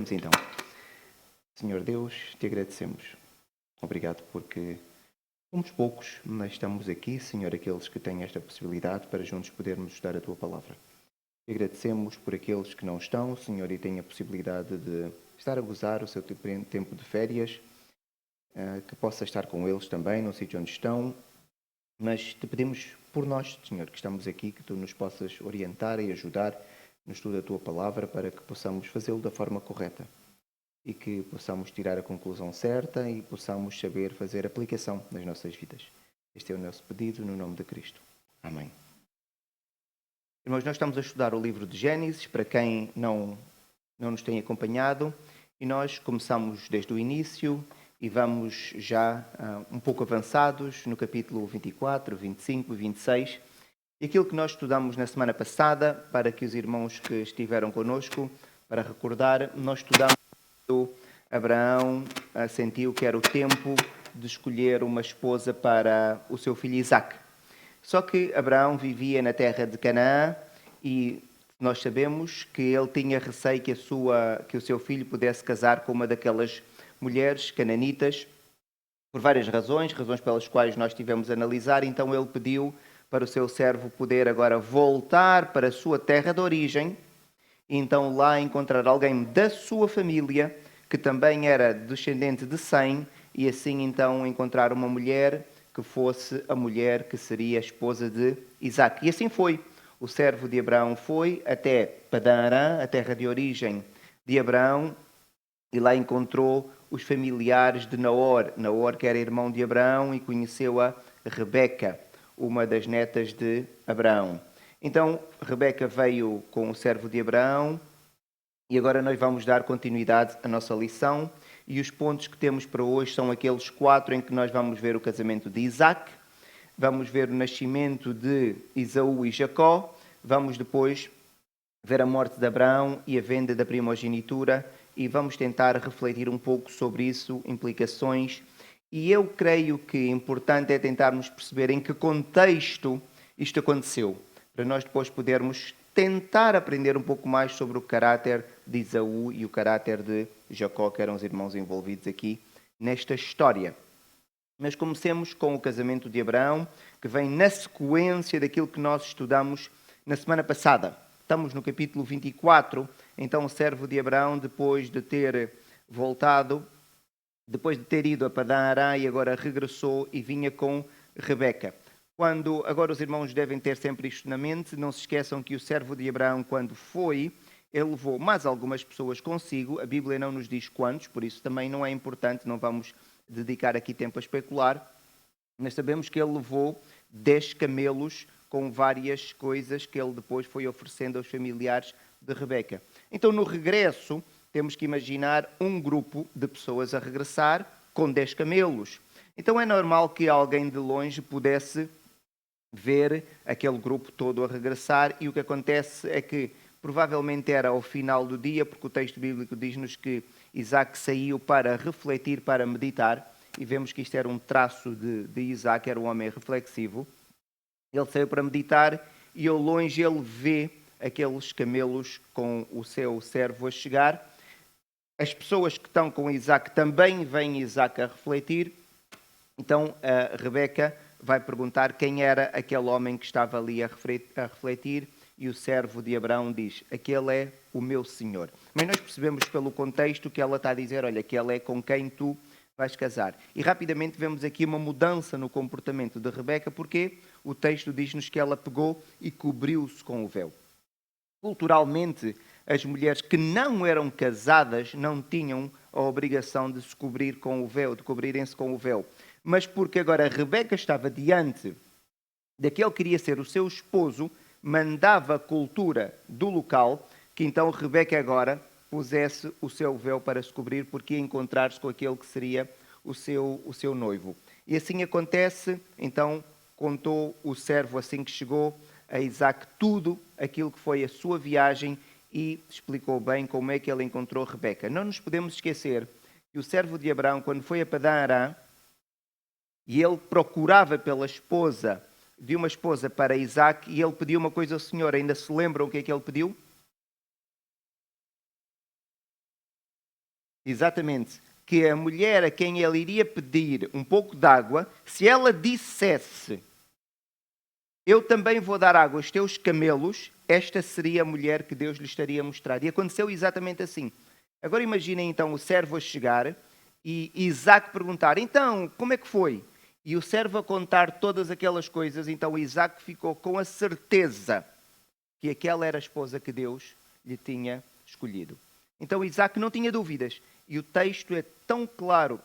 Então, Senhor Deus, te agradecemos. Obrigado porque somos poucos, mas estamos aqui, Senhor, aqueles que têm esta possibilidade para juntos podermos estudar a Tua Palavra. Te agradecemos por aqueles que não estão, Senhor, e têm a possibilidade de estar a gozar o seu tempo de férias, que possa estar com eles também, no sítio onde estão. Mas te pedimos por nós, Senhor, que estamos aqui, que Tu nos possas orientar e ajudar no estudo da Tua Palavra para que possamos fazê-lo da forma correta e que possamos tirar a conclusão certa e possamos saber fazer aplicação nas nossas vidas. Este é o nosso pedido no nome de Cristo. Amém. Irmãos, nós estamos a estudar o livro de Gênesis, para quem não nos tem acompanhado, e nós começamos desde o início e vamos já um pouco avançados no capítulo 24, 25 e 26. E aquilo que nós estudamos na semana passada, para que os irmãos que estiveram connosco, para recordar, nós estudamos Abraão sentiu que era o tempo de escolher uma esposa para o seu filho Isaque. Só que Abraão vivia na terra de Canaã e nós sabemos que ele tinha receio que o seu filho pudesse casar com uma daquelas mulheres cananitas, por várias razões pelas quais nós tivemos a analisar. Então ele pediu para o seu servo poder agora voltar para a sua terra de origem, e então lá encontrar alguém da sua família, que também era descendente de Sem, e assim então encontrar uma mulher que fosse a mulher que seria a esposa de Isaque. E assim foi. O servo de Abraão foi até Padã-Arã, a terra de origem de Abraão, e lá encontrou os familiares de Naor. Naor, que era irmão de Abraão, e conheceu a Rebeca, uma das netas de Abraão. Então, Rebeca veio com o servo de Abraão e agora nós vamos dar continuidade à nossa lição. E os pontos que temos para hoje são aqueles 4 em que nós vamos ver o casamento de Isaque, vamos ver o nascimento de Esaú e Jacó, vamos depois ver a morte de Abraão e a venda da primogenitura e vamos tentar refletir um pouco sobre isso, implicações. E eu creio que importante é tentarmos perceber em que contexto isto aconteceu, para nós depois podermos tentar aprender um pouco mais sobre o caráter de Esaú e o caráter de Jacó, que eram os irmãos envolvidos aqui nesta história. Mas comecemos com o casamento de Abraão, que vem na sequência daquilo que nós estudamos na semana passada. Estamos no capítulo 24, então o servo de Abraão, depois de ter voltado, depois de ter ido a Padã-Arã, e agora regressou e vinha com Rebeca. Agora os irmãos devem ter sempre isto na mente, não se esqueçam que o servo de Abraão, quando foi, ele levou mais algumas pessoas consigo, a Bíblia não nos diz quantos, por isso também não é importante, não vamos dedicar aqui tempo a especular, mas sabemos que ele levou 10 camelos com várias coisas que ele depois foi oferecendo aos familiares de Rebeca. Então, no regresso, temos que imaginar um grupo de pessoas a regressar com 10 camelos. Então, é normal que alguém de longe pudesse ver aquele grupo todo a regressar, e o que acontece é que provavelmente era ao final do dia, porque o texto bíblico diz-nos que Isaque saiu para refletir, para meditar, e vemos que isto era um traço de Isaque, era um homem reflexivo. Ele saiu para meditar e ao longe ele vê aqueles camelos com o seu servo a chegar. As pessoas que estão com Isaque também veem Isaque a refletir. Então a Rebeca vai perguntar quem era aquele homem que estava ali a refletir, e o servo de Abraão diz: aquele é o meu senhor. Mas nós percebemos pelo contexto que ela está a dizer: olha, aquele é com quem tu vais casar. E rapidamente vemos aqui uma mudança no comportamento de Rebeca, porque o texto diz-nos que ela pegou e cobriu-se com o véu. Culturalmente, as mulheres que não eram casadas não tinham a obrigação de se cobrir com o véu, de cobrirem-se com o véu. Mas porque agora Rebeca estava diante daquele que queria ser o seu esposo, mandava a cultura do local que então Rebeca agora pusesse o seu véu para se cobrir, porque ia encontrar-se com aquele que seria o seu noivo. E assim acontece. Então contou o servo, assim que chegou, a Isaque tudo aquilo que foi a sua viagem e explicou bem como é que ele encontrou Rebeca. Não nos podemos esquecer que o servo de Abraão, quando foi a Padã-Arã, e ele procurava pela esposa, de uma esposa para Isaque, e ele pediu uma coisa ao Senhor. Ainda se lembram o que é que ele pediu? exatamente, que a mulher a quem ele iria pedir um pouco de água, se ela dissesse, eu também vou dar água aos teus camelos, esta seria a mulher que Deus lhe estaria a mostrar. E aconteceu exatamente assim. Agora imaginem então o servo a chegar e Isaac perguntar, então, como é que foi? E o servo a contar todas aquelas coisas, então Isaac ficou com a certeza que aquela era a esposa que Deus lhe tinha escolhido. Então Isaac não tinha dúvidas. E o texto é tão claro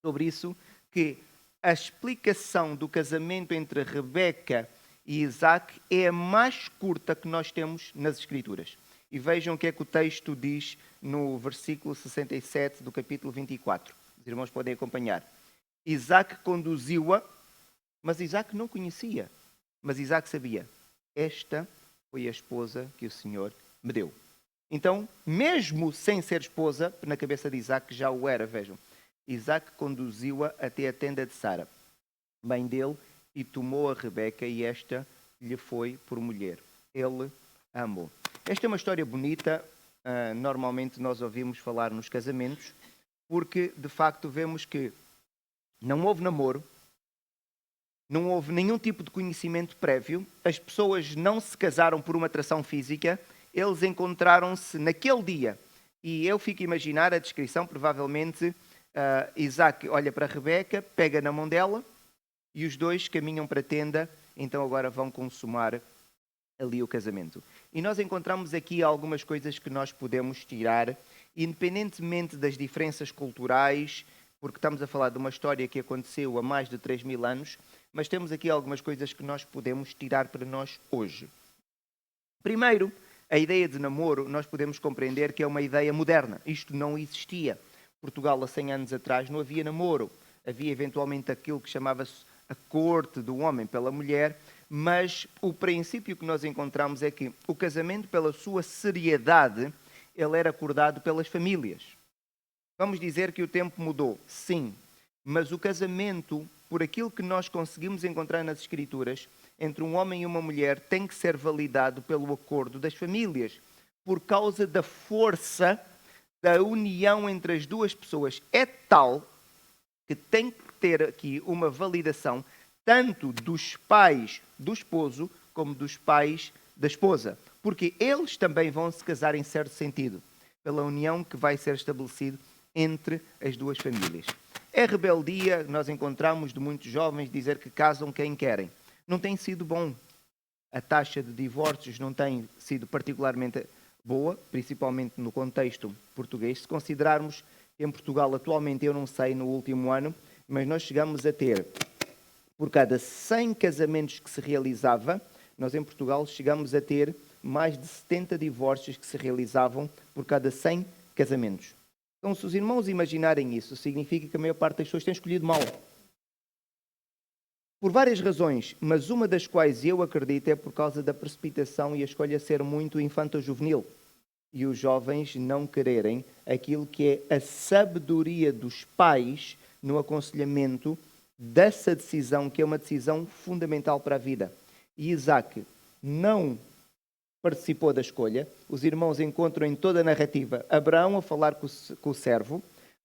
sobre isso que a explicação do casamento entre Rebeca e Isaac é a mais curta que nós temos nas Escrituras. E vejam o que é que o texto diz no versículo 67 do capítulo 24. Os irmãos podem acompanhar. Isaac conduziu-a, mas Isaac não conhecia. Mas Isaac sabia. Esta foi a esposa que o Senhor me deu. Então, mesmo sem ser esposa, na cabeça de Isaac já o era, vejam. Isaac conduziu-a até a tenda de Sara, mãe dele, e tomou a Rebeca e esta lhe foi por mulher. Ele a amou. Esta é uma história bonita. Normalmente nós ouvimos falar nos casamentos, porque de facto vemos que não houve namoro, não houve nenhum tipo de conhecimento prévio, as pessoas não se casaram por uma atração física, eles encontraram-se naquele dia. E eu fico a imaginar a descrição, provavelmente Isaac olha para Rebeca, pega na mão dela e os dois caminham para a tenda, então agora vão consumar ali o casamento. E nós encontramos aqui algumas coisas que nós podemos tirar, independentemente das diferenças culturais, porque estamos a falar de uma história que aconteceu há mais de 3.000 anos, mas temos aqui algumas coisas que nós podemos tirar para nós hoje. Primeiro, a ideia de namoro, nós podemos compreender que é uma ideia moderna. Isto não existia. Portugal, há 100 anos atrás, não havia namoro. Havia eventualmente aquilo que chamava-se a corte do homem pela mulher, mas o princípio que nós encontramos é que o casamento, pela sua seriedade, ele era acordado pelas famílias. Vamos dizer que o tempo mudou, sim, mas o casamento, por aquilo que nós conseguimos encontrar nas Escrituras, entre um homem e uma mulher, tem que ser validado pelo acordo das famílias, por causa da força da união entre as duas pessoas. É tal que tem que ter aqui uma validação tanto dos pais do esposo como dos pais da esposa, porque eles também vão se casar em certo sentido, pela união que vai ser estabelecida entre as duas famílias. É rebeldia, nós encontramos de muitos jovens dizer que casam quem querem. Não tem sido bom. A taxa de divórcios não tem sido particularmente boa, principalmente no contexto português. Se considerarmos que em Portugal atualmente, eu não sei no último ano, mas nós chegamos a ter, por cada 100 casamentos que se realizava, nós em Portugal chegamos a ter mais de 70 divórcios que se realizavam por cada 100 casamentos. Então, se os irmãos imaginarem isso, significa que a maior parte das pessoas tem escolhido mal. Por várias razões, mas uma das quais eu acredito é por causa da precipitação e a escolha ser muito infanto-juvenil. E os jovens não quererem aquilo que é a sabedoria dos pais no aconselhamento dessa decisão, que é uma decisão fundamental para a vida. E Isaac não participou da escolha. Os irmãos encontram em toda a narrativa Abraão a falar com o servo,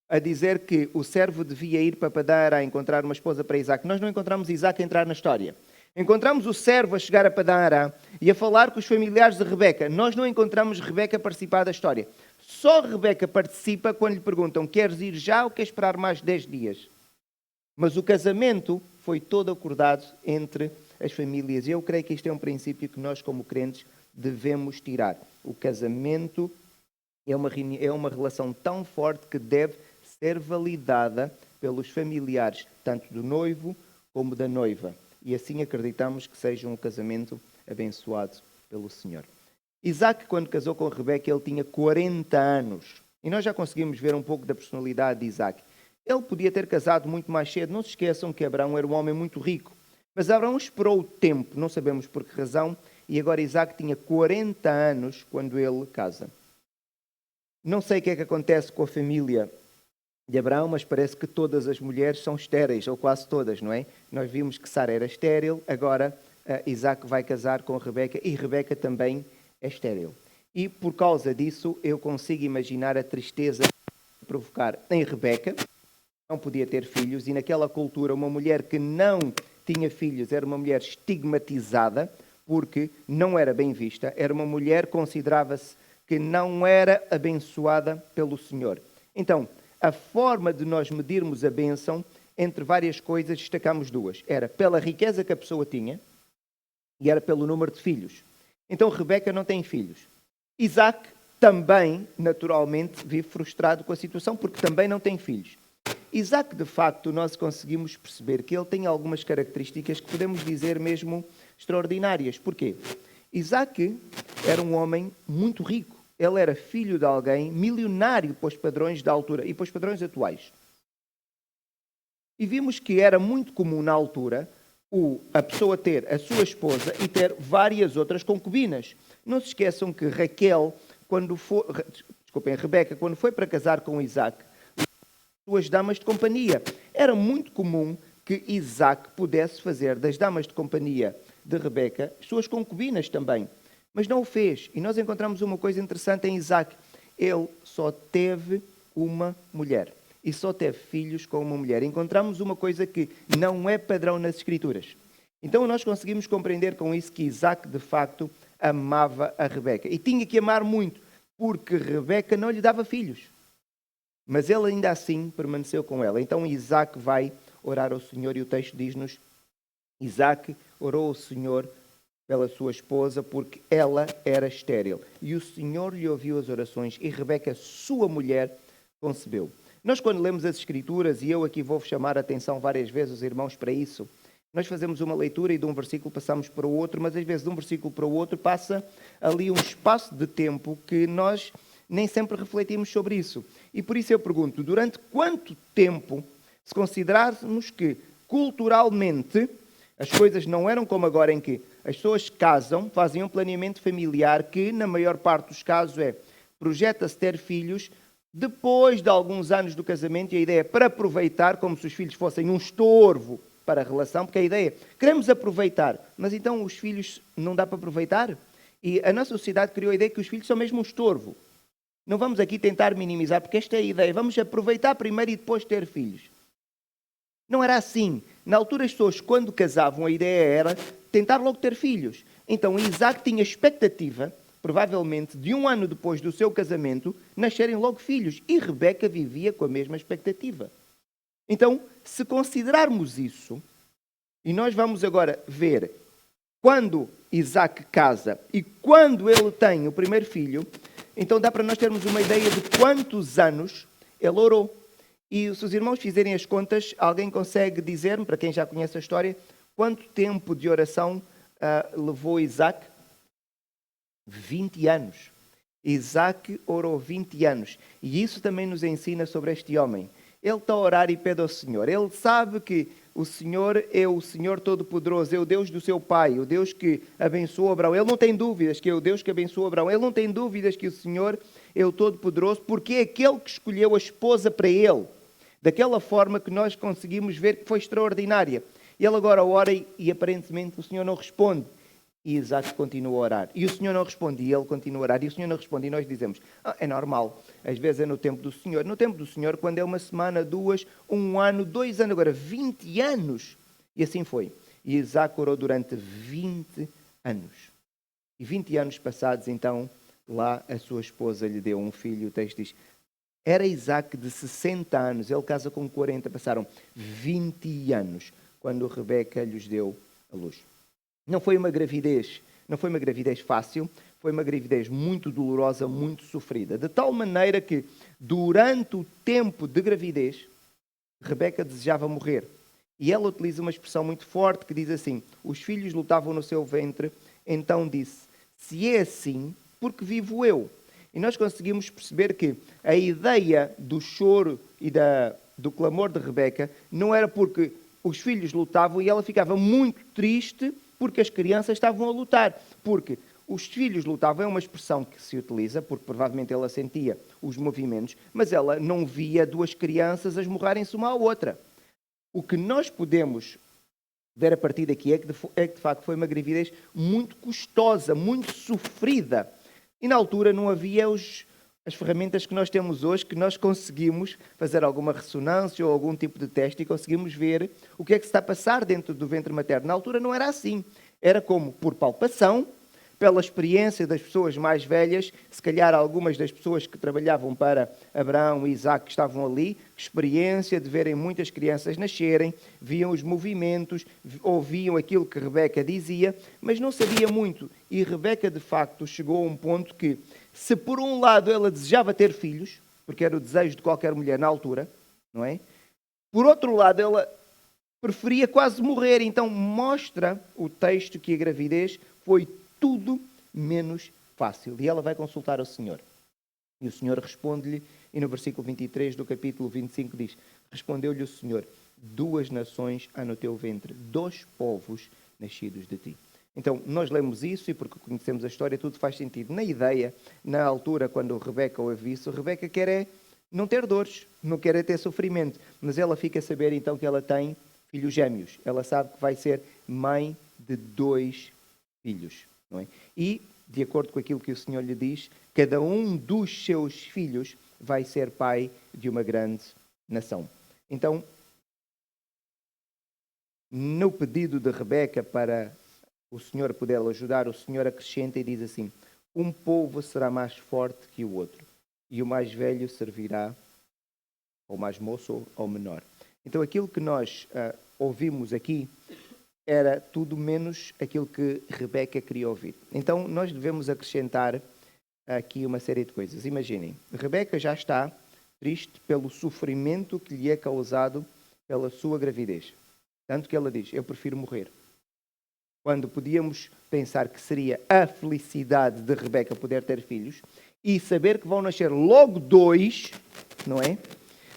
a dizer que o servo devia ir para Padã Arã encontrar uma esposa para Isaac. Nós não encontramos Isaac a entrar na história. Encontramos o servo a chegar a Padã Arã e a falar com os familiares de Rebeca. Nós não encontramos Rebeca a participar da história. Só Rebeca participa quando lhe perguntam: queres ir já ou queres esperar mais 10 dias? Mas o casamento foi todo acordado entre as famílias. E eu creio que este é um princípio que nós, como crentes, devemos tirar. O casamento é uma relação tão forte que deve ser validada pelos familiares, tanto do noivo como da noiva. E assim acreditamos que seja um casamento abençoado pelo Senhor. Isaac, quando casou com Rebeca, ele tinha 40 anos. E nós já conseguimos ver um pouco da personalidade de Isaac. Ele podia ter casado muito mais cedo. Não se esqueçam que Abraão era um homem muito rico. Mas Abraão esperou o tempo, não sabemos por que razão, e agora Isaac tinha 40 anos quando ele casa. Não sei o que é que acontece com a família de Abraão, mas parece que todas as mulheres são estéreis, ou quase todas, não é? Nós vimos que Sara era estéril, agora Isaac vai casar com Rebeca, e Rebeca também é estéril. E por causa disso, eu consigo imaginar a tristeza provocar em Rebeca, não podia ter filhos, e naquela cultura uma mulher que não tinha filhos era uma mulher estigmatizada, porque não era bem vista, era uma mulher que considerava-se que não era abençoada pelo Senhor. Então, a forma de nós medirmos a bênção, entre várias coisas, destacamos duas. Era pela riqueza que a pessoa tinha e era pelo número de filhos. Então, Rebeca não tem filhos. Isaac também, naturalmente, vive frustrado com a situação, porque também não tem filhos. Isaac, de facto, nós conseguimos perceber que ele tem algumas características que podemos dizer mesmo extraordinárias. Porquê? Isaac era um homem muito rico. Ele era filho de alguém milionário para os padrões da altura e para os padrões atuais. E vimos que era muito comum na altura a pessoa ter a sua esposa e ter várias outras concubinas. Não se esqueçam que Rebeca, quando foi para casar com Isaac, suas damas de companhia. Era muito comum que Isaac pudesse fazer das damas de companhia de Rebeca suas concubinas também. Mas não o fez. E nós encontramos uma coisa interessante em Isaac. Ele só teve uma mulher. E só teve filhos com uma mulher. Encontramos uma coisa que não é padrão nas Escrituras. Então nós conseguimos compreender com isso que Isaac, de facto, amava a Rebeca. E tinha que amar muito, porque Rebeca não lhe dava filhos. Mas ele ainda assim permaneceu com ela. Então Isaac vai orar ao Senhor e o texto diz-nos: Isaac orou ao Senhor pela sua esposa porque ela era estéril. E o Senhor lhe ouviu as orações e Rebeca, sua mulher, concebeu. Nós quando lemos as Escrituras, e eu aqui vou chamar a atenção várias vezes os irmãos para isso, nós fazemos uma leitura e de um versículo passamos para o outro, mas às vezes de um versículo para o outro passa ali um espaço de tempo que nós nem sempre refletimos sobre isso. E por isso eu pergunto, durante quanto tempo, se considerarmos que culturalmente as coisas não eram como agora, em que as pessoas casam, fazem um planeamento familiar que, na maior parte dos casos, projeta-se ter filhos depois de alguns anos do casamento, e a ideia é para aproveitar, como se os filhos fossem um estorvo para a relação, porque a ideia é, queremos aproveitar, mas então os filhos não dá para aproveitar? E a nossa sociedade criou a ideia que os filhos são mesmo um estorvo. Não vamos aqui tentar minimizar, porque esta é a ideia. Vamos aproveitar primeiro e depois ter filhos. Não era assim. Na altura, as pessoas, quando casavam, a ideia era tentar logo ter filhos. Então, Isaac tinha expectativa, provavelmente, de 1 ano depois do seu casamento, nascerem logo filhos. E Rebeca vivia com a mesma expectativa. Então, se considerarmos isso, e nós vamos agora ver quando Isaac casa e quando ele tem o primeiro filho, então dá para nós termos uma ideia de quantos anos ele orou. E se os irmãos fizerem as contas, alguém consegue dizer-me, para quem já conhece a história, quanto tempo de oração levou Isaac? 20 anos. Isaac orou 20 anos. E isso também nos ensina sobre este homem. Ele está a orar e pede ao Senhor. Ele sabe que o Senhor é o Senhor Todo-Poderoso, é o Deus do seu pai, o Deus que abençoou Abraão. Ele não tem dúvidas que é o Deus que abençoou Abraão. Ele não tem dúvidas que o Senhor é o Todo-Poderoso, porque é aquele que escolheu a esposa para ele. Daquela forma que nós conseguimos ver que foi extraordinária. Ele agora ora e aparentemente o Senhor não responde. E Isaac continua a orar. E o Senhor não responde e ele continua a orar. E o Senhor não responde e nós dizemos, é normal. Às vezes é no tempo do Senhor. No tempo do Senhor, quando é 1 semana, 2, 1 ano, 2 anos, agora 20 anos. E assim foi. E Isaac orou durante 20 anos. E 20 anos passados, então, lá a sua esposa lhe deu um filho. O texto diz, era Isaac de 60 anos. Ele casa com 40. Passaram 20 anos quando Rebeca lhes deu a luz. Não foi uma gravidez fácil, foi uma gravidez muito dolorosa, muito sofrida. De tal maneira que, durante o tempo de gravidez, Rebeca desejava morrer. E ela utiliza uma expressão muito forte que diz assim, os filhos lutavam no seu ventre, então disse, se é assim, porque vivo eu? E nós conseguimos perceber que a ideia do choro e do clamor de Rebeca não era porque os filhos lutavam e ela ficava muito triste porque as crianças estavam a lutar. Porque os filhos lutavam é uma expressão que se utiliza, porque provavelmente ela sentia os movimentos, mas ela não via 2 crianças a esmurrarem-se uma à outra. O que nós podemos ver a partir daqui é que de facto foi uma gravidez muito custosa, muito sofrida. E na altura não havia as ferramentas que nós temos hoje, que nós conseguimos fazer alguma ressonância ou algum tipo de teste e conseguimos ver o que é que se está a passar dentro do ventre materno. Na altura não era assim. Era como por palpação, pela experiência das pessoas mais velhas, se calhar algumas das pessoas que trabalhavam para Abraão e Isaac que estavam ali, experiência de verem muitas crianças nascerem, viam os movimentos, ouviam aquilo que Rebeca dizia, mas não sabia muito. E Rebeca, de facto, chegou a um ponto que, se por um lado ela desejava ter filhos, porque era o desejo de qualquer mulher na altura, não é? Por outro lado, ela preferia quase morrer. Então mostra o texto que a gravidez foi tudo menos fácil. E ela vai consultar o Senhor. E o Senhor responde-lhe, e no versículo 23 do capítulo 25 diz: respondeu-lhe o Senhor: 2 nações há no teu ventre, 2 povos nascidos de ti. Então, nós lemos isso e porque conhecemos a história, tudo faz sentido. Na ideia, na altura, quando Rebeca ouve isso, Rebeca quer não ter dores, não quer ter sofrimento, mas ela fica a saber então que ela tem filhos gêmeos. Ela sabe que vai ser mãe de 2 filhos. Não é? E, de acordo com aquilo que o Senhor lhe diz, cada um dos seus filhos vai ser pai de uma grande nação. Então, no pedido de Rebeca para o Senhor poder ajudar, o Senhor acrescenta e diz assim: um povo será mais forte que o outro, e o mais velho servirá ao mais moço ou ao menor. Então, aquilo que nós ouvimos aqui era tudo menos aquilo que Rebeca queria ouvir. Então, nós devemos acrescentar aqui uma série de coisas. Imaginem, Rebeca já está triste pelo sofrimento que lhe é causado pela sua gravidez. Tanto que ela diz: eu prefiro morrer. Quando podíamos pensar que seria a felicidade de Rebeca poder ter filhos e saber que vão nascer logo 2, não é?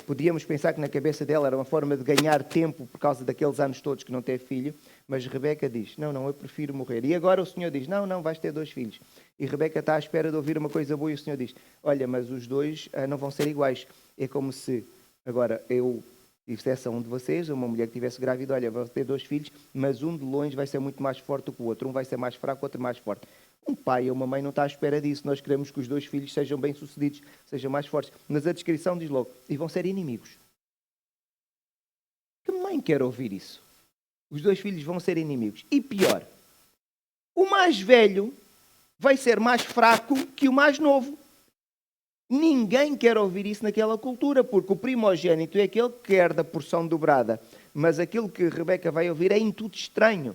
Podíamos pensar que na cabeça dela era uma forma de ganhar tempo por causa daqueles anos todos que não teve filho, mas Rebeca diz: não, eu prefiro morrer. E agora o Senhor diz: não, vais ter 2 filhos. E Rebeca está à espera de ouvir uma coisa boa e o Senhor diz: olha, mas os 2 não vão ser iguais. É como se agora eu dissesse a um de vocês, uma mulher que estivesse grávida: olha, vai ter 2 filhos, mas um de longe vai ser muito mais forte do que o outro. Um vai ser mais fraco, o outro mais forte. Um pai ou uma mãe não está à espera disso. Nós queremos que os 2 filhos sejam bem-sucedidos, sejam mais fortes. Mas a descrição diz logo: e vão ser inimigos. Que mãe quer ouvir isso? Os 2 filhos vão ser inimigos. E pior, o mais velho vai ser mais fraco que o mais novo. Ninguém quer ouvir isso naquela cultura, porque o primogênito é aquele que quer da porção dobrada. Mas aquilo que Rebeca vai ouvir é em tudo estranho.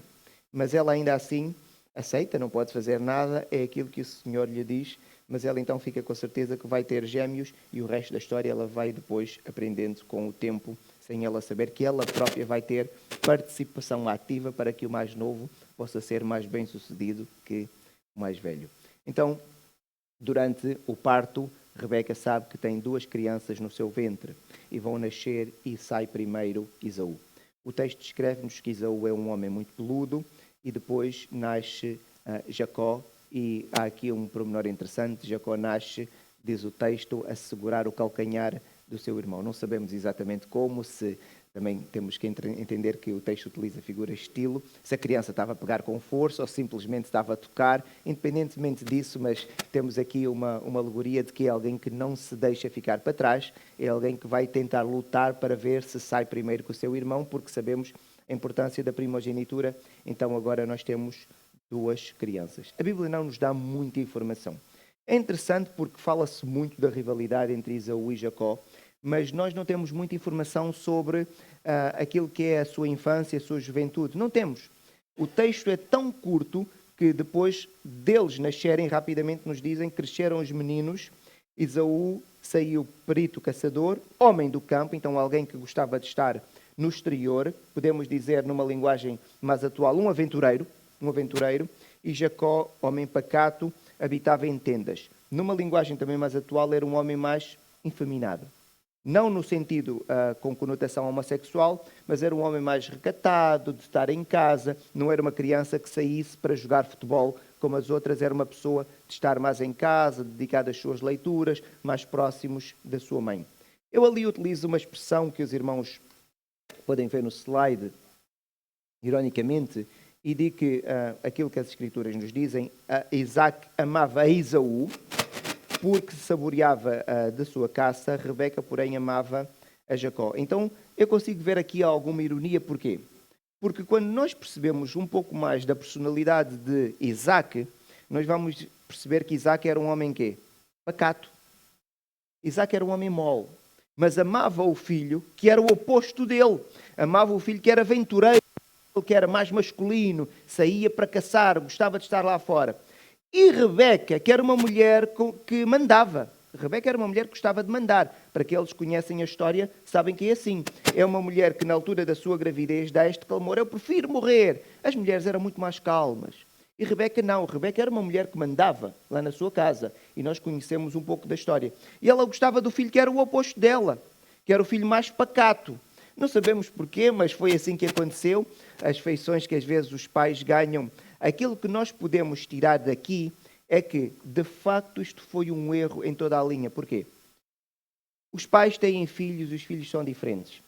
Mas ela ainda assim aceita, não pode fazer nada, é aquilo que o Senhor lhe diz, mas ela então fica com a certeza que vai ter gêmeos e o resto da história ela vai depois aprendendo com o tempo, sem ela saber que ela própria vai ter participação ativa para que o mais novo possa ser mais bem-sucedido que o mais velho. Então, durante o parto, Rebeca sabe que tem 2 crianças no seu ventre e vão nascer e sai primeiro Esaú. O texto descreve-nos que Esaú é um homem muito peludo e depois nasce Jacó. E há aqui um pormenor interessante: Jacó nasce, diz o texto, a segurar o calcanhar do seu irmão. Não sabemos exatamente como, se também temos que entender que o texto utiliza a figura estilo, se a criança estava a pegar com força ou simplesmente estava a tocar. Independentemente disso, mas temos aqui uma alegoria de que é alguém que não se deixa ficar para trás, é alguém que vai tentar lutar para ver se sai primeiro que o seu irmão, porque sabemos a importância da primogenitura. Então agora nós temos 2 crianças. A Bíblia não nos dá muita informação. É interessante porque fala-se muito da rivalidade entre Esaú e Jacó, mas nós não temos muita informação sobre aquilo que é a sua infância, a sua juventude. Não temos. O texto é tão curto que depois deles nascerem, rapidamente nos dizem: cresceram os meninos, Esaú saiu perito caçador, homem do campo, então alguém que gostava de estar no exterior, podemos dizer numa linguagem mais atual, um aventureiro, e Jacó, homem pacato, habitava em tendas. Numa linguagem também mais atual, era um homem mais efeminado. Não no sentido com conotação homossexual, mas era um homem mais recatado, de estar em casa. Não era uma criança que saísse para jogar futebol como as outras, era uma pessoa de estar mais em casa, dedicada às suas leituras, mais próximos da sua mãe. Eu ali utilizo uma expressão que os irmãos podem ver no slide, ironicamente, e digo que aquilo que as Escrituras nos dizem: Isaac amava a Esaú, porque saboreava da sua caça. Rebeca, porém, amava a Jacó. Então, eu consigo ver aqui alguma ironia. Porquê? Porque quando nós percebemos um pouco mais da personalidade de Isaac, nós vamos perceber que Isaac era um homem quê? Pacato. Isaac era um homem mole, mas amava o filho que era o oposto dele. Amava o filho que era aventureiro, que era mais masculino, saía para caçar, gostava de estar lá fora. E Rebeca, que era uma mulher que mandava. Rebeca era uma mulher que gostava de mandar. Para aqueles que conhecem a história, sabem que é assim. É uma mulher que na altura da sua gravidez dá este clamor: eu prefiro morrer. As mulheres eram muito mais calmas. E Rebeca não. Rebeca era uma mulher que mandava lá na sua casa. E nós conhecemos um pouco da história. E ela gostava do filho que era o oposto dela, que era o filho mais pacato. Não sabemos porquê, mas foi assim que aconteceu. As feições que às vezes os pais ganham. Aquilo que nós podemos tirar daqui é que, de facto, isto foi um erro em toda a linha. Porquê? Os pais têm filhos e os filhos são diferentes.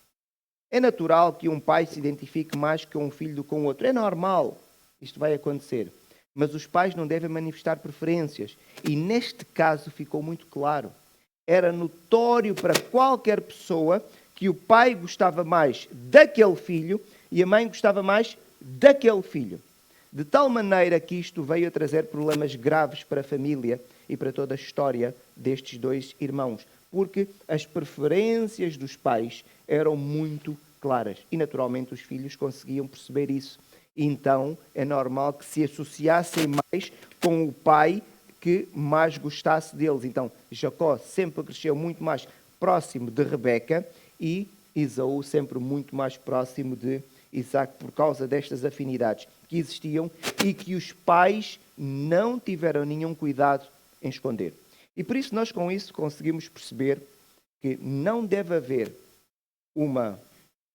É natural que um pai se identifique mais com um filho do que com o outro. É normal. Isto vai acontecer. Mas os pais não devem manifestar preferências. E neste caso ficou muito claro. Era notório para qualquer pessoa que o pai gostava mais daquele filho e a mãe gostava mais daquele filho. De tal maneira que isto veio a trazer problemas graves para a família e para toda a história destes dois irmãos. Porque as preferências dos pais eram muito claras. E naturalmente os filhos conseguiam perceber isso. Então é normal que se associassem mais com o pai que mais gostasse deles. Então Jacó sempre cresceu muito mais próximo de Rebeca e Esaú sempre muito mais próximo de Isaac, por causa destas afinidades que existiam e que os pais não tiveram nenhum cuidado em esconder. E por isso nós com isso conseguimos perceber que não deve haver uma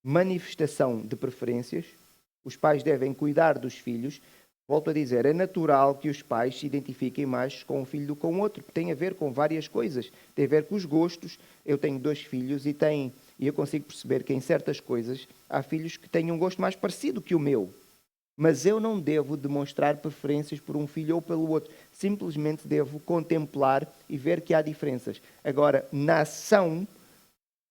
manifestação de preferências. Os pais devem cuidar dos filhos. Volto a dizer, é natural que os pais se identifiquem mais com um filho do que com o outro. Tem a ver com várias coisas. Tem a ver com os gostos. Eu tenho 2 filhos e eu consigo perceber que em certas coisas há filhos que têm um gosto mais parecido que o meu. Mas eu não devo demonstrar preferências por um filho ou pelo outro. Simplesmente devo contemplar e ver que há diferenças. Agora, na ação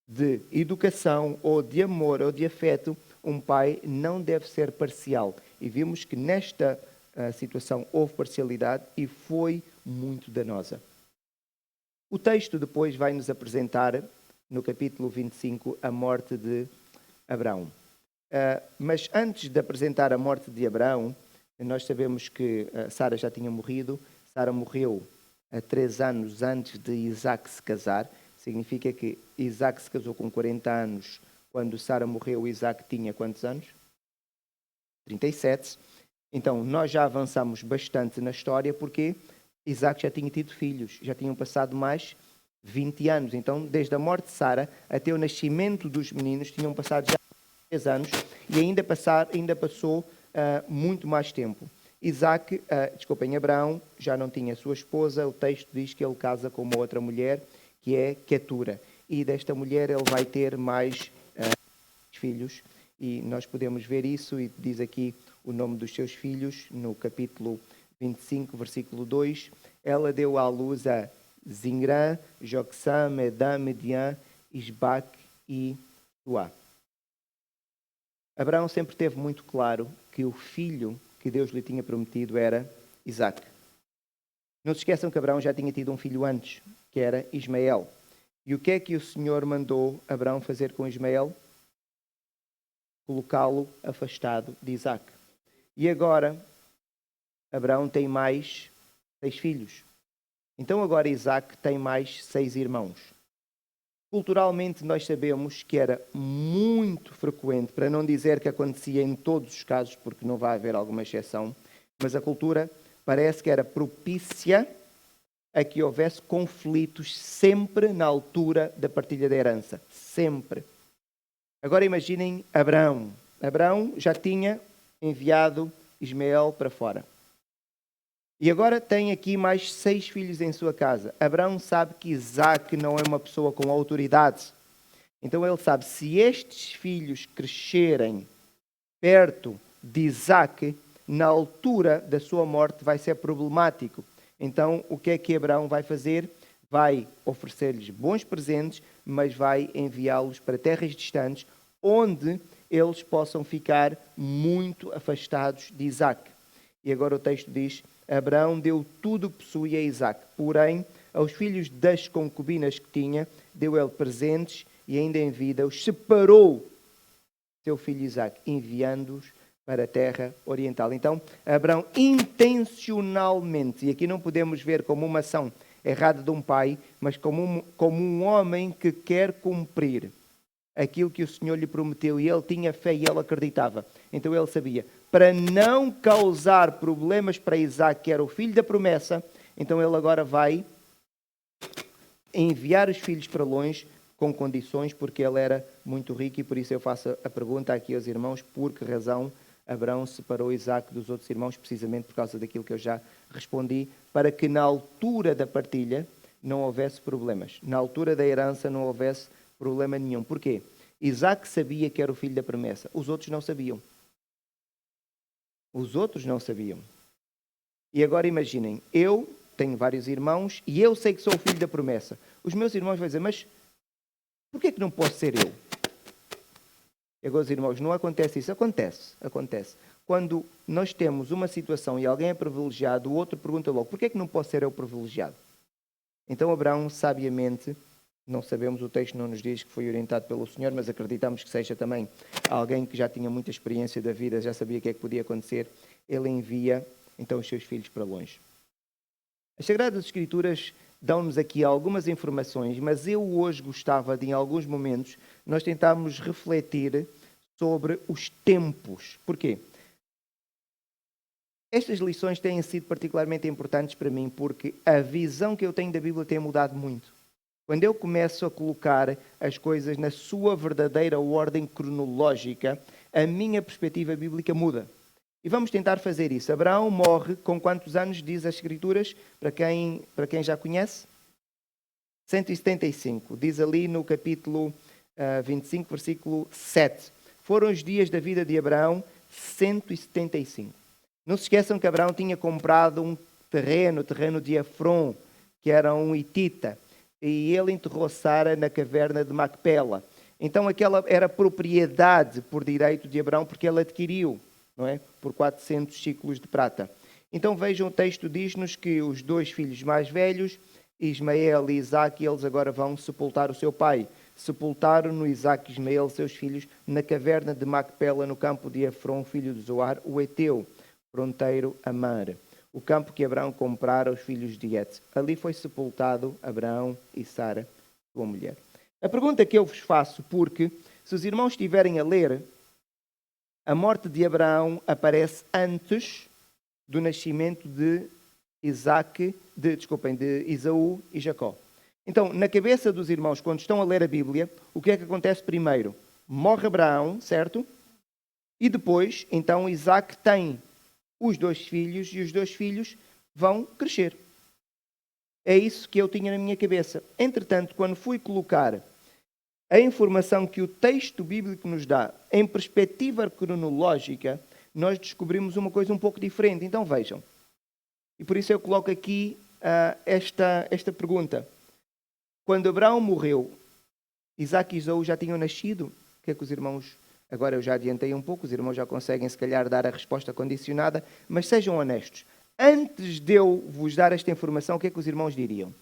de educação ou de amor ou de afeto, um pai não deve ser parcial. E vimos que nesta situação houve parcialidade e foi muito danosa. O texto depois vai nos apresentar, no capítulo 25, a morte de Abraão. Mas antes de apresentar a morte de Abraão, nós sabemos que Sara já tinha morrido. Sara morreu 3 anos antes de Isaac se casar. Significa que Isaac se casou com 40 anos. Quando Sara morreu, Isaac tinha quantos anos? 37. Então, nós já avançamos bastante na história porque Isaac já tinha tido filhos. Já tinham passado mais 20 anos. Então, desde a morte de Sara até o nascimento dos meninos, tinham passado já 10 anos e ainda passou muito mais tempo. Abraão já não tinha sua esposa. O texto diz que ele casa com uma outra mulher, que é Quetura. E desta mulher ele vai ter mais filhos. E nós podemos ver isso, e diz aqui o nome dos seus filhos, no capítulo 25, versículo 2. Ela deu à luz a Zingrã, Joksã, Medã, Mediã, Isbaque e Tuá. Abraão sempre teve muito claro que o filho que Deus lhe tinha prometido era Isaac. Não se esqueçam que Abraão já tinha tido um filho antes, que era Ismael. E o que é que o Senhor mandou Abraão fazer com Ismael? Colocá-lo afastado de Isaac. E agora, Abraão tem mais 6 filhos. Então agora Isaac tem mais 6 irmãos. Culturalmente nós sabemos que era muito frequente, para não dizer que acontecia em todos os casos, porque não vai haver alguma exceção, mas a cultura parece que era propícia a que houvesse conflitos sempre na altura da partilha da herança. Sempre. Agora imaginem Abraão. Abraão já tinha enviado Ismael para fora. E agora tem aqui mais 6 filhos em sua casa. Abraão sabe que Isaac não é uma pessoa com autoridade. Então ele sabe, se estes filhos crescerem perto de Isaac, na altura da sua morte vai ser problemático. Então o que é que Abraão vai fazer? vai oferecer-lhes bons presentes, mas vai enviá-los para terras distantes, onde eles possam ficar muito afastados de Isaac. E agora o texto diz: Abraão deu tudo o que possuía a Isaac, porém, aos filhos das concubinas que tinha, deu ele presentes e ainda em vida os separou seu filho Isaac, enviando-os para a terra oriental. Então, Abraão intencionalmente, e aqui não podemos ver como uma ação errada de um pai, mas como um homem que quer cumprir aquilo que o Senhor lhe prometeu, e ele tinha fé e ele acreditava. Então ele sabia, para não causar problemas para Isaac, que era o filho da promessa, então ele agora vai enviar os filhos para longe com condições, porque ele era muito rico, e por isso eu faço a pergunta aqui aos irmãos, por que razão Abraão separou Isaac dos outros irmãos, precisamente por causa daquilo que eu já respondi, para que na altura da partilha não houvesse problemas, na altura da herança não houvesse problema nenhum. Porquê? Isaac sabia que era o filho da promessa, os outros não sabiam. Os outros não sabiam. E agora imaginem, eu tenho vários irmãos e eu sei que sou o filho da promessa. Os meus irmãos vão dizer, mas porquê que não posso ser eu? E agora os irmãos, não acontece isso? Acontece. Quando nós temos uma situação e alguém é privilegiado, o outro pergunta logo, porquê que não posso ser eu privilegiado? Então Abraão, sabiamente, não sabemos, o texto não nos diz que foi orientado pelo Senhor, mas acreditamos que seja também alguém que já tinha muita experiência da vida, já sabia o que é que podia acontecer, ele envia então os seus filhos para longe. As Sagradas Escrituras dão-nos aqui algumas informações, mas eu hoje gostava de, em alguns momentos, nós tentarmos refletir sobre os tempos. Porquê? Estas lições têm sido particularmente importantes para mim, porque a visão que eu tenho da Bíblia tem mudado muito. Quando eu começo a colocar as coisas na sua verdadeira ordem cronológica, a minha perspectiva bíblica muda. E vamos tentar fazer isso. Abraão morre com quantos anos, diz as Escrituras, para quem já conhece? 175. Diz ali no capítulo 25, versículo 7. Foram os dias da vida de Abraão 175. Não se esqueçam que Abraão tinha comprado um terreno, o terreno de Efron, que era um hitita, e ele enterrou Sara na caverna de Macpela. Então aquela era propriedade por direito de Abraão, porque ele adquiriu, não é? Por 400 ciclos de prata. Então vejam, o texto diz-nos que os dois filhos mais velhos, Ismael e Isaque, eles agora vão sepultar o seu pai. Sepultaram no Isaque e Ismael, seus filhos, na caverna de Macpela, no campo de Efron, filho de Zoar, o Eteu, fronteiro a Mar. O campo que Abraão comprara aos filhos de Et. Ali foi sepultado Abraão e Sara, sua mulher. A pergunta que eu vos faço, porque se os irmãos estiverem a ler, a morte de Abraão aparece antes do nascimento de Esaú e Jacó. Então, na cabeça dos irmãos, quando estão a ler a Bíblia, o que é que acontece primeiro? Morre Abraão, certo? E depois, então, Isaac tem os dois filhos, e os dois filhos vão crescer. É isso que eu tinha na minha cabeça. Entretanto, quando fui colocar a informação que o texto bíblico nos dá em perspectiva cronológica, nós descobrimos uma coisa um pouco diferente. Então vejam. E por isso eu coloco aqui esta pergunta. Quando Abraão morreu, Isaque e Esaú já tinham nascido? O que é que os irmãos... Agora eu já adiantei um pouco, os irmãos já conseguem se calhar dar a resposta condicionada, mas sejam honestos. Antes de eu vos dar esta informação, o que é que os irmãos diriam?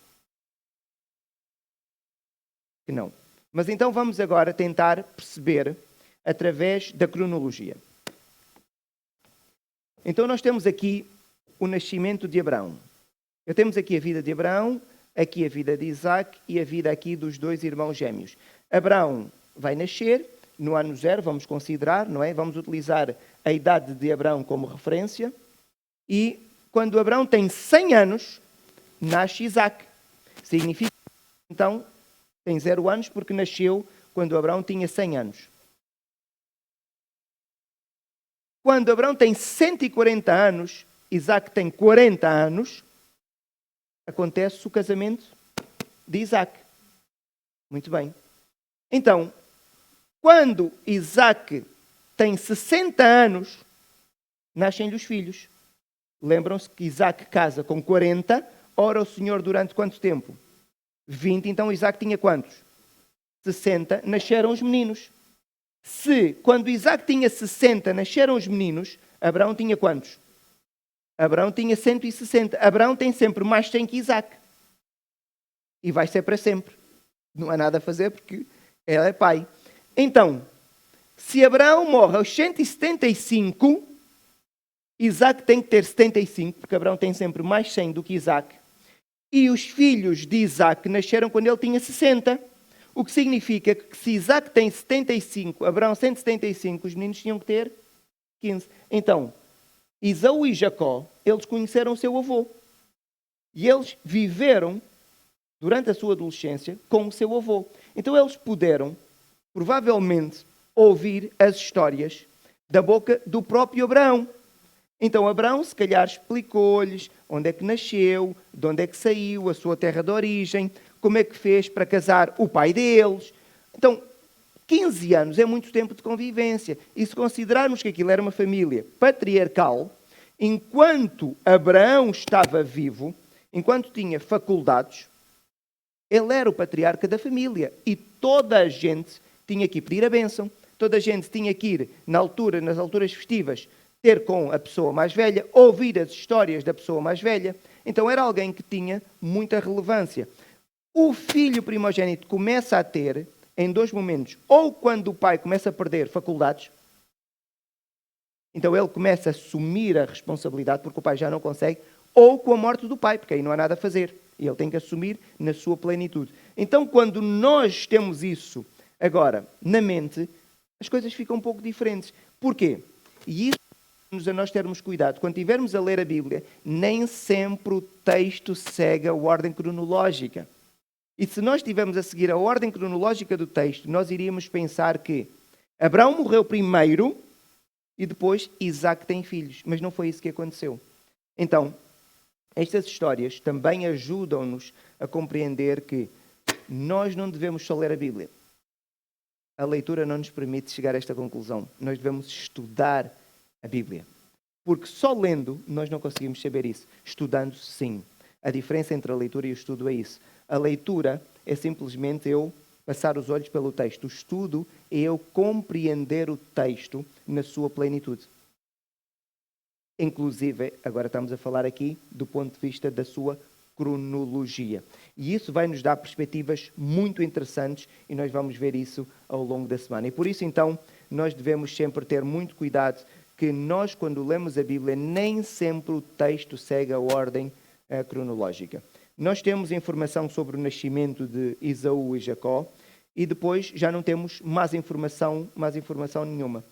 Que não. Mas então vamos agora tentar perceber através da cronologia. Então nós temos aqui o nascimento de Abraão. Temos aqui a vida de Abraão, aqui a vida de Isaac e a vida aqui dos dois irmãos gêmeos. Abraão vai nascer... No ano 0, vamos considerar, não é? Vamos utilizar a idade de Abraão como referência. E quando Abraão tem 100 anos, nasce Isaac. Significa, então, tem 0 anos porque nasceu quando Abraão tinha 100 anos. Quando Abraão tem 140 anos, Isaac tem 40 anos, acontece o casamento de Isaac. Muito bem. Então, quando Isaac tem 60 anos, nascem-lhe os filhos. Lembram-se que Isaac casa com 40, ora o Senhor durante quanto tempo? 20, então Isaac tinha quantos? 60, nasceram os meninos. Se, quando Isaac tinha 60, nasceram os meninos, Abraão tinha quantos? Abraão tinha 160. Abraão tem sempre mais 100 que Isaac. E vai ser para sempre. Não há nada a fazer porque ele é pai. Então, se Abraão morre aos 175, Isaac tem que ter 75, porque Abraão tem sempre mais 100 do que Isaac. E os filhos de Isaac nasceram quando ele tinha 60. O que significa que se Isaac tem 75, Abraão 175, os meninos tinham que ter 15. Então, Esaú e Jacó, eles conheceram o seu avô. E eles viveram, durante a sua adolescência, com o seu avô. Então eles puderam, provavelmente, ouvir as histórias da boca do próprio Abraão. Então Abraão, se calhar, explicou-lhes onde é que nasceu, de onde é que saiu, a sua terra de origem, como é que fez para casar o pai deles. Então, 15 anos é muito tempo de convivência. E se considerarmos que aquilo era uma família patriarcal, enquanto Abraão estava vivo, enquanto tinha faculdades, ele era o patriarca da família. E toda a gente tinha que ir pedir a bênção. Toda a gente tinha que ir, nas alturas festivas, ter com a pessoa mais velha, ouvir as histórias da pessoa mais velha. Então era alguém que tinha muita relevância. O filho primogênito começa a ter, em dois momentos, ou quando o pai começa a perder faculdades, então ele começa a assumir a responsabilidade, porque o pai já não consegue, ou com a morte do pai, porque aí não há nada a fazer. E ele tem que assumir na sua plenitude. Então, quando nós temos isso agora na mente, as coisas ficam um pouco diferentes. Porquê? E isso nos a nós termos cuidado. Quando estivermos a ler a Bíblia, nem sempre o texto segue a ordem cronológica. E se nós estivermos a seguir a ordem cronológica do texto, nós iríamos pensar que Abraão morreu primeiro e depois Isaac tem filhos. Mas não foi isso que aconteceu. Então, estas histórias também ajudam-nos a compreender que nós não devemos só ler a Bíblia. A leitura não nos permite chegar a esta conclusão. Nós devemos estudar a Bíblia. Porque só lendo nós não conseguimos saber isso. Estudando, sim. A diferença entre a leitura e o estudo é isso. A leitura é simplesmente eu passar os olhos pelo texto. O estudo é eu compreender o texto na sua plenitude. Inclusive, agora estamos a falar aqui do ponto de vista da sua cronologia. E isso vai nos dar perspectivas muito interessantes e nós vamos ver isso ao longo da semana. E por isso, então, nós devemos sempre ter muito cuidado que nós, quando lemos a Bíblia, nem sempre o texto segue a ordem cronológica. Nós temos informação sobre o nascimento de Esaú e Jacó e depois já não temos mais informação nenhuma.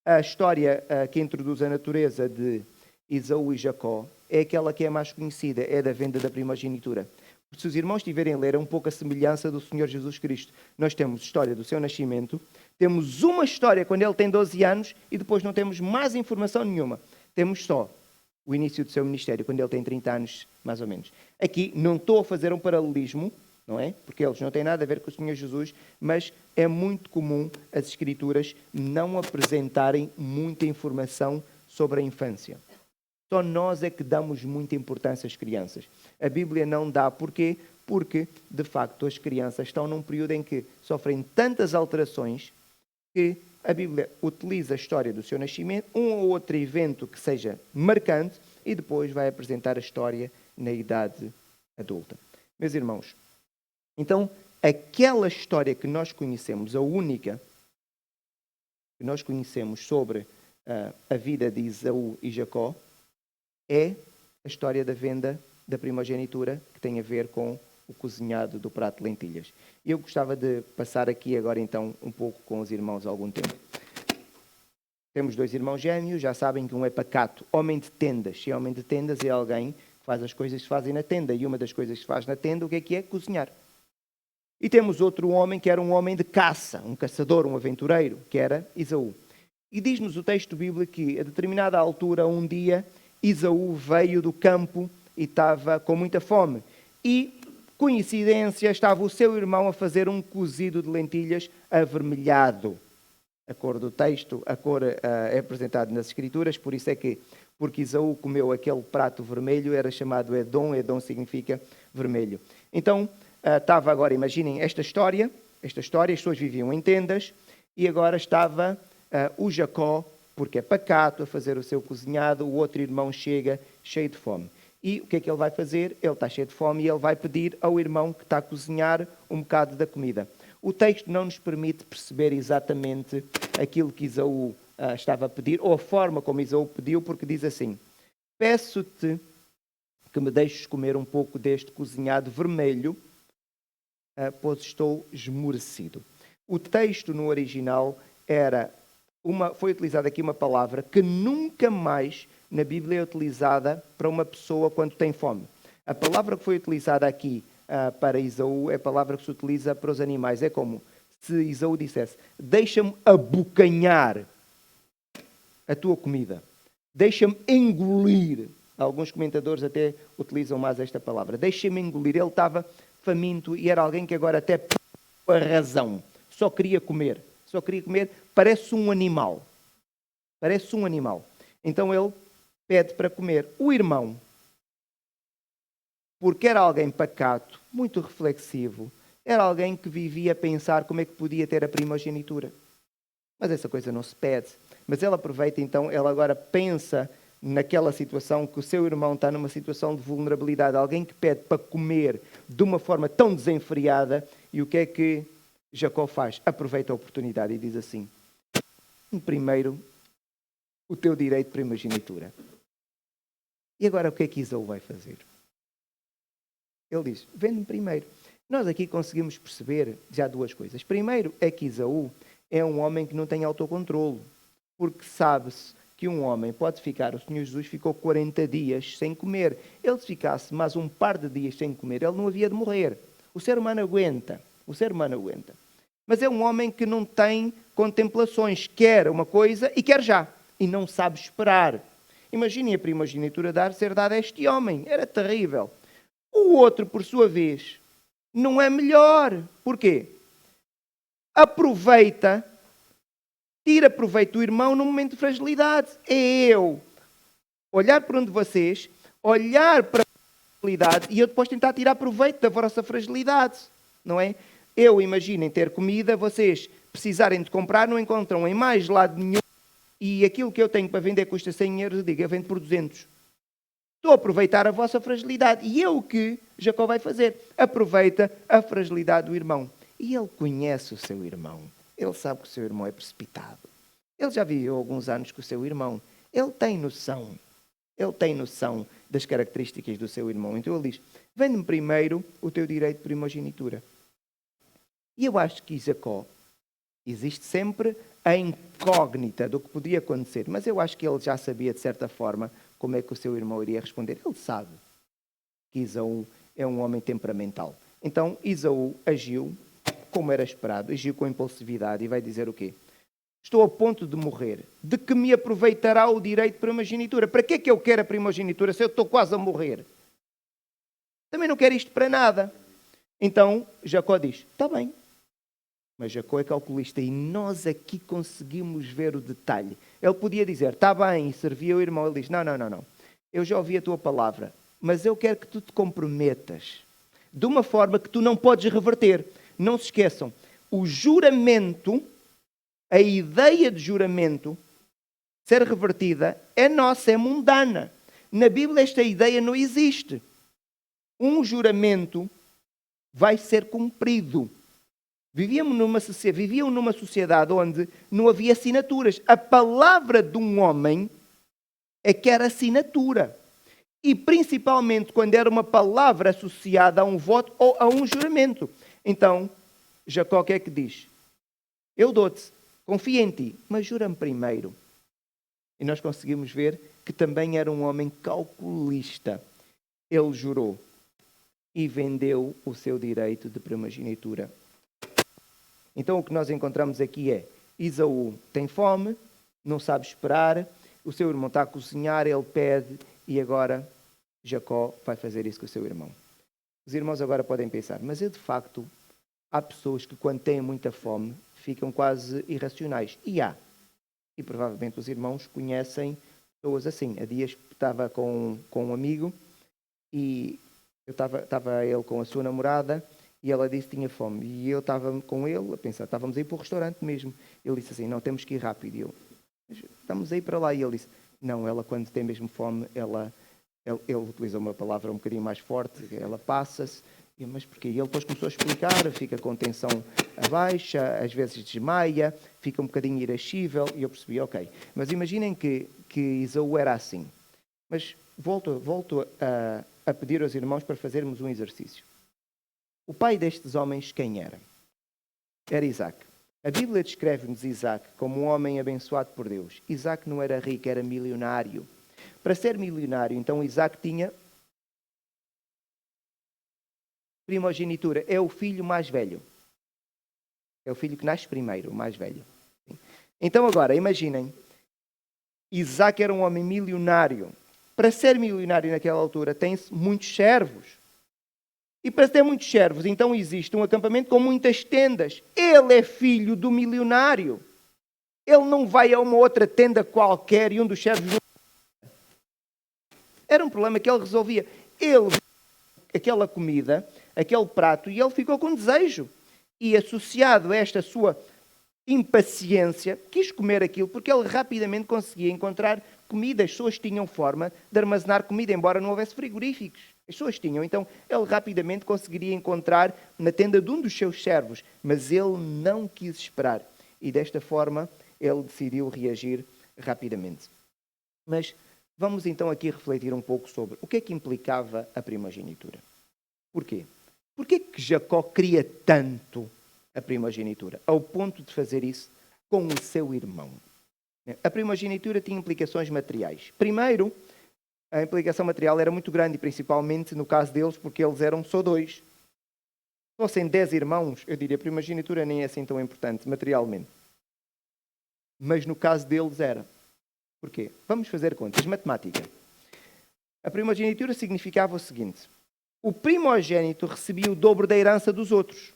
A história que introduz a natureza de Esaú e Jacó é aquela que é mais conhecida, é da venda da primogenitura. Se os irmãos estiverem a ler, é um pouco a semelhança do Senhor Jesus Cristo. Nós temos a história do seu nascimento, temos uma história quando ele tem 12 anos e depois não temos mais informação nenhuma. Temos só o início do seu ministério, quando ele tem 30 anos, mais ou menos. Aqui não estou a fazer um paralelismo, não é? Porque eles não têm nada a ver com o Senhor Jesus, mas é muito comum as Escrituras não apresentarem muita informação sobre a infância. Só nós é que damos muita importância às crianças. A Bíblia não dá. Porquê? Porque, de facto, as crianças estão num período em que sofrem tantas alterações que a Bíblia utiliza a história do seu nascimento, um ou outro evento que seja marcante, e depois vai apresentar a história na idade adulta. Meus irmãos, então, aquela história que nós conhecemos, a única que nós conhecemos sobre a vida de Esaú e Jacó, é a história da venda da primogenitura, que tem a ver com o cozinhado do prato de lentilhas. Eu gostava de passar aqui agora então um pouco com os irmãos há algum tempo. Temos 2 irmãos gêmeos, já sabem que um é pacato, homem de tendas. E homem de tendas é alguém que faz as coisas que se fazem na tenda. E uma das coisas que se faz na tenda, o que é? Cozinhar. E temos outro homem que era um homem de caça, um caçador, um aventureiro, que era Esaú. E diz-nos o texto bíblico que a determinada altura, um dia, Esaú veio do campo e estava com muita fome. E, coincidência, estava o seu irmão a fazer um cozido de lentilhas avermelhado. A cor do texto, a cor é apresentada nas Escrituras, por isso é que, porque Esaú comeu aquele prato vermelho, era chamado Edom. Edom significa vermelho. Então, estava agora, imaginem esta história, as pessoas viviam em tendas, e agora estava o Jacó, porque é pacato, a fazer o seu cozinhado, o outro irmão chega cheio de fome. E o que é que ele vai fazer? Ele está cheio de fome e ele vai pedir ao irmão que está a cozinhar um bocado da comida. O texto não nos permite perceber exatamente aquilo que Esaú estava a pedir, ou a forma como Esaú pediu, porque diz assim: peço-te que me deixes comer um pouco deste cozinhado vermelho, pois estou esmorecido. O texto no original foi utilizada aqui uma palavra que nunca mais na Bíblia é utilizada para uma pessoa quando tem fome. A palavra que foi utilizada aqui para Esaú é a palavra que se utiliza para os animais. É como se Esaú dissesse: deixa-me abocanhar a tua comida. Deixa-me engolir. Alguns comentadores até utilizam mais esta palavra. Deixa-me engolir. Ele estava faminto e era alguém que agora até por razão só queria comer. Parece um animal. Então ele pede para comer. O irmão, porque era alguém pacato, muito reflexivo, era alguém que vivia a pensar como é que podia ter a primogenitura. Mas essa coisa não se pede. Mas ele aproveita, então, ele agora pensa naquela situação que o seu irmão está numa situação de vulnerabilidade. Alguém que pede para comer de uma forma tão desenfreada. E o que é que Jacó faz? Aproveita a oportunidade e diz assim: primeiro, o teu direito de primogenitura. E agora o que é que Esaú vai fazer? Ele diz: vende-me primeiro. Nós aqui conseguimos perceber já duas coisas. Primeiro é que Esaú é um homem que não tem autocontrolo, porque sabe-se que um homem pode ficar, o Senhor Jesus ficou 40 dias sem comer. Ele se ficasse mais um par de dias sem comer, ele não havia de morrer. O ser humano aguenta. Mas é um homem que não tem contemplações, quer uma coisa e quer já, e não sabe esperar. Imaginem a primogenitura ser dada a este homem, era terrível. O outro, por sua vez, não é melhor. Porquê? Tira proveito do irmão no momento de fragilidade. É eu olhar para um de vocês, olhar para a fragilidade e eu depois tentar tirar proveito da vossa fragilidade, não é? Imaginem ter comida, vocês precisarem de comprar, não encontram em mais lado nenhum e aquilo que eu tenho para vender custa 100 euros, eu digo, eu vendo por 200. Estou a aproveitar a vossa fragilidade. E é o que Jacó vai fazer. Aproveita a fragilidade do irmão. E ele conhece o seu irmão. Ele sabe que o seu irmão é precipitado. Ele já viveu alguns anos com o seu irmão. Ele tem noção das características do seu irmão. Então ele diz: vende-me primeiro o teu direito de primogenitura. E eu acho que Jacó, existe sempre a incógnita do que podia acontecer, mas eu acho que ele já sabia, de certa forma, como é que o seu irmão iria responder. Ele sabe que Esaú é um homem temperamental. Então Esaú agiu como era esperado, agiu com impulsividade e vai dizer o quê? Estou a ponto de morrer. De que me aproveitará o direito de primogenitura? Para que é que eu quero a primogenitura se eu estou quase a morrer? Também não quero isto para nada. Então Jacó diz: está bem. Mas Jacó é calculista e nós aqui conseguimos ver o detalhe. Ele podia dizer: está bem, e servia o irmão. Ele diz: não. Eu já ouvi a tua palavra, mas eu quero que tu te comprometas de uma forma que tu não podes reverter. Não se esqueçam, o juramento, a ideia de juramento ser revertida é nossa, é mundana. Na Bíblia esta ideia não existe. Um juramento vai ser cumprido. Viviam numa sociedade onde não havia assinaturas. A palavra de um homem é que era assinatura. E principalmente quando era uma palavra associada a um voto ou a um juramento. Então, Jacó o que é que diz? Eu dou-te, confio em ti, mas jura-me primeiro. E nós conseguimos ver que também era um homem calculista. Ele jurou e vendeu o seu direito de primogenitura. Então o que nós encontramos aqui é: Esaú tem fome, não sabe esperar, o seu irmão está a cozinhar, ele pede e agora Jacó vai fazer isso com o seu irmão. Os irmãos agora podem pensar: mas de facto há pessoas que quando têm muita fome ficam quase irracionais. E provavelmente os irmãos conhecem pessoas assim. Há dias estava com um amigo e estava ele com a sua namorada E ela disse que tinha fome. E eu estava com ele a pensar, estávamos a ir para o restaurante mesmo. Ele disse assim, não, temos que ir rápido. E eu, estamos a ir para lá. E ele disse, não, ela quando tem mesmo fome, ele utilizou uma palavra um bocadinho mais forte, ela passa-se. Mas porquê? E ele depois começou a explicar, fica com tensão baixa, às vezes desmaia, fica um bocadinho irascível. E eu percebi, ok. Mas imaginem que Esaú era assim. Mas volto a pedir aos irmãos para fazermos um exercício. O pai destes homens quem era? Era Isaac. A Bíblia descreve-nos Isaac como um homem abençoado por Deus. Isaac não era rico, era milionário. Para ser milionário, então Isaac tinha primogenitura. É o filho mais velho. É o filho que nasce primeiro, o mais velho. Então agora, imaginem. Isaac era um homem milionário. Para ser milionário naquela altura, tem-se muitos servos. E para ter muitos servos, então existe um acampamento com muitas tendas. Ele é filho do milionário. Ele não vai a uma outra tenda qualquer e um dos servos não... Era um problema que ele resolvia. Ele viu aquela comida, aquele prato, e ele ficou com desejo. E associado a esta sua impaciência, quis comer aquilo, porque ele rapidamente conseguia encontrar comida. As pessoas tinham forma de armazenar comida, embora não houvesse frigoríficos. As pessoas tinham. Então, ele rapidamente conseguiria encontrar na tenda de um dos seus servos. Mas ele não quis esperar. E desta forma, ele decidiu reagir rapidamente. Mas vamos então aqui refletir um pouco sobre o que é que implicava a primogenitura. Porquê? Porquê que Jacó queria tanto a primogenitura, ao ponto de fazer isso com o seu irmão? A primogenitura tinha implicações materiais. Primeiro, a implicação material era muito grande, principalmente no caso deles, porque eles eram só 2. Se fossem 10 irmãos, eu diria que a primogenitura nem é assim tão importante, materialmente. Mas no caso deles era. Porquê? Vamos fazer contas. Matemática. A primogenitura significava o seguinte. O primogênito recebia o dobro da herança dos outros.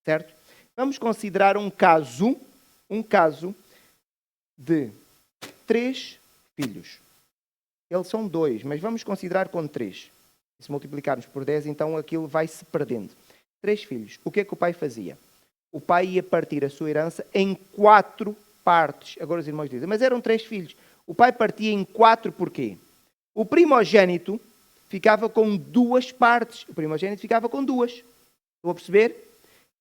Certo? Vamos considerar um caso de 3 filhos. Eles são 2, mas vamos considerar com 3. Se multiplicarmos por 10, então aquilo vai se perdendo. 3 filhos. O que é que o pai fazia? O pai ia partir a sua herança em 4 partes. Agora os irmãos dizem, mas eram 3 filhos. O pai partia em 4 porquê? O primogênito ficava com 2 partes. O primogênito ficava com 2. Estão a perceber?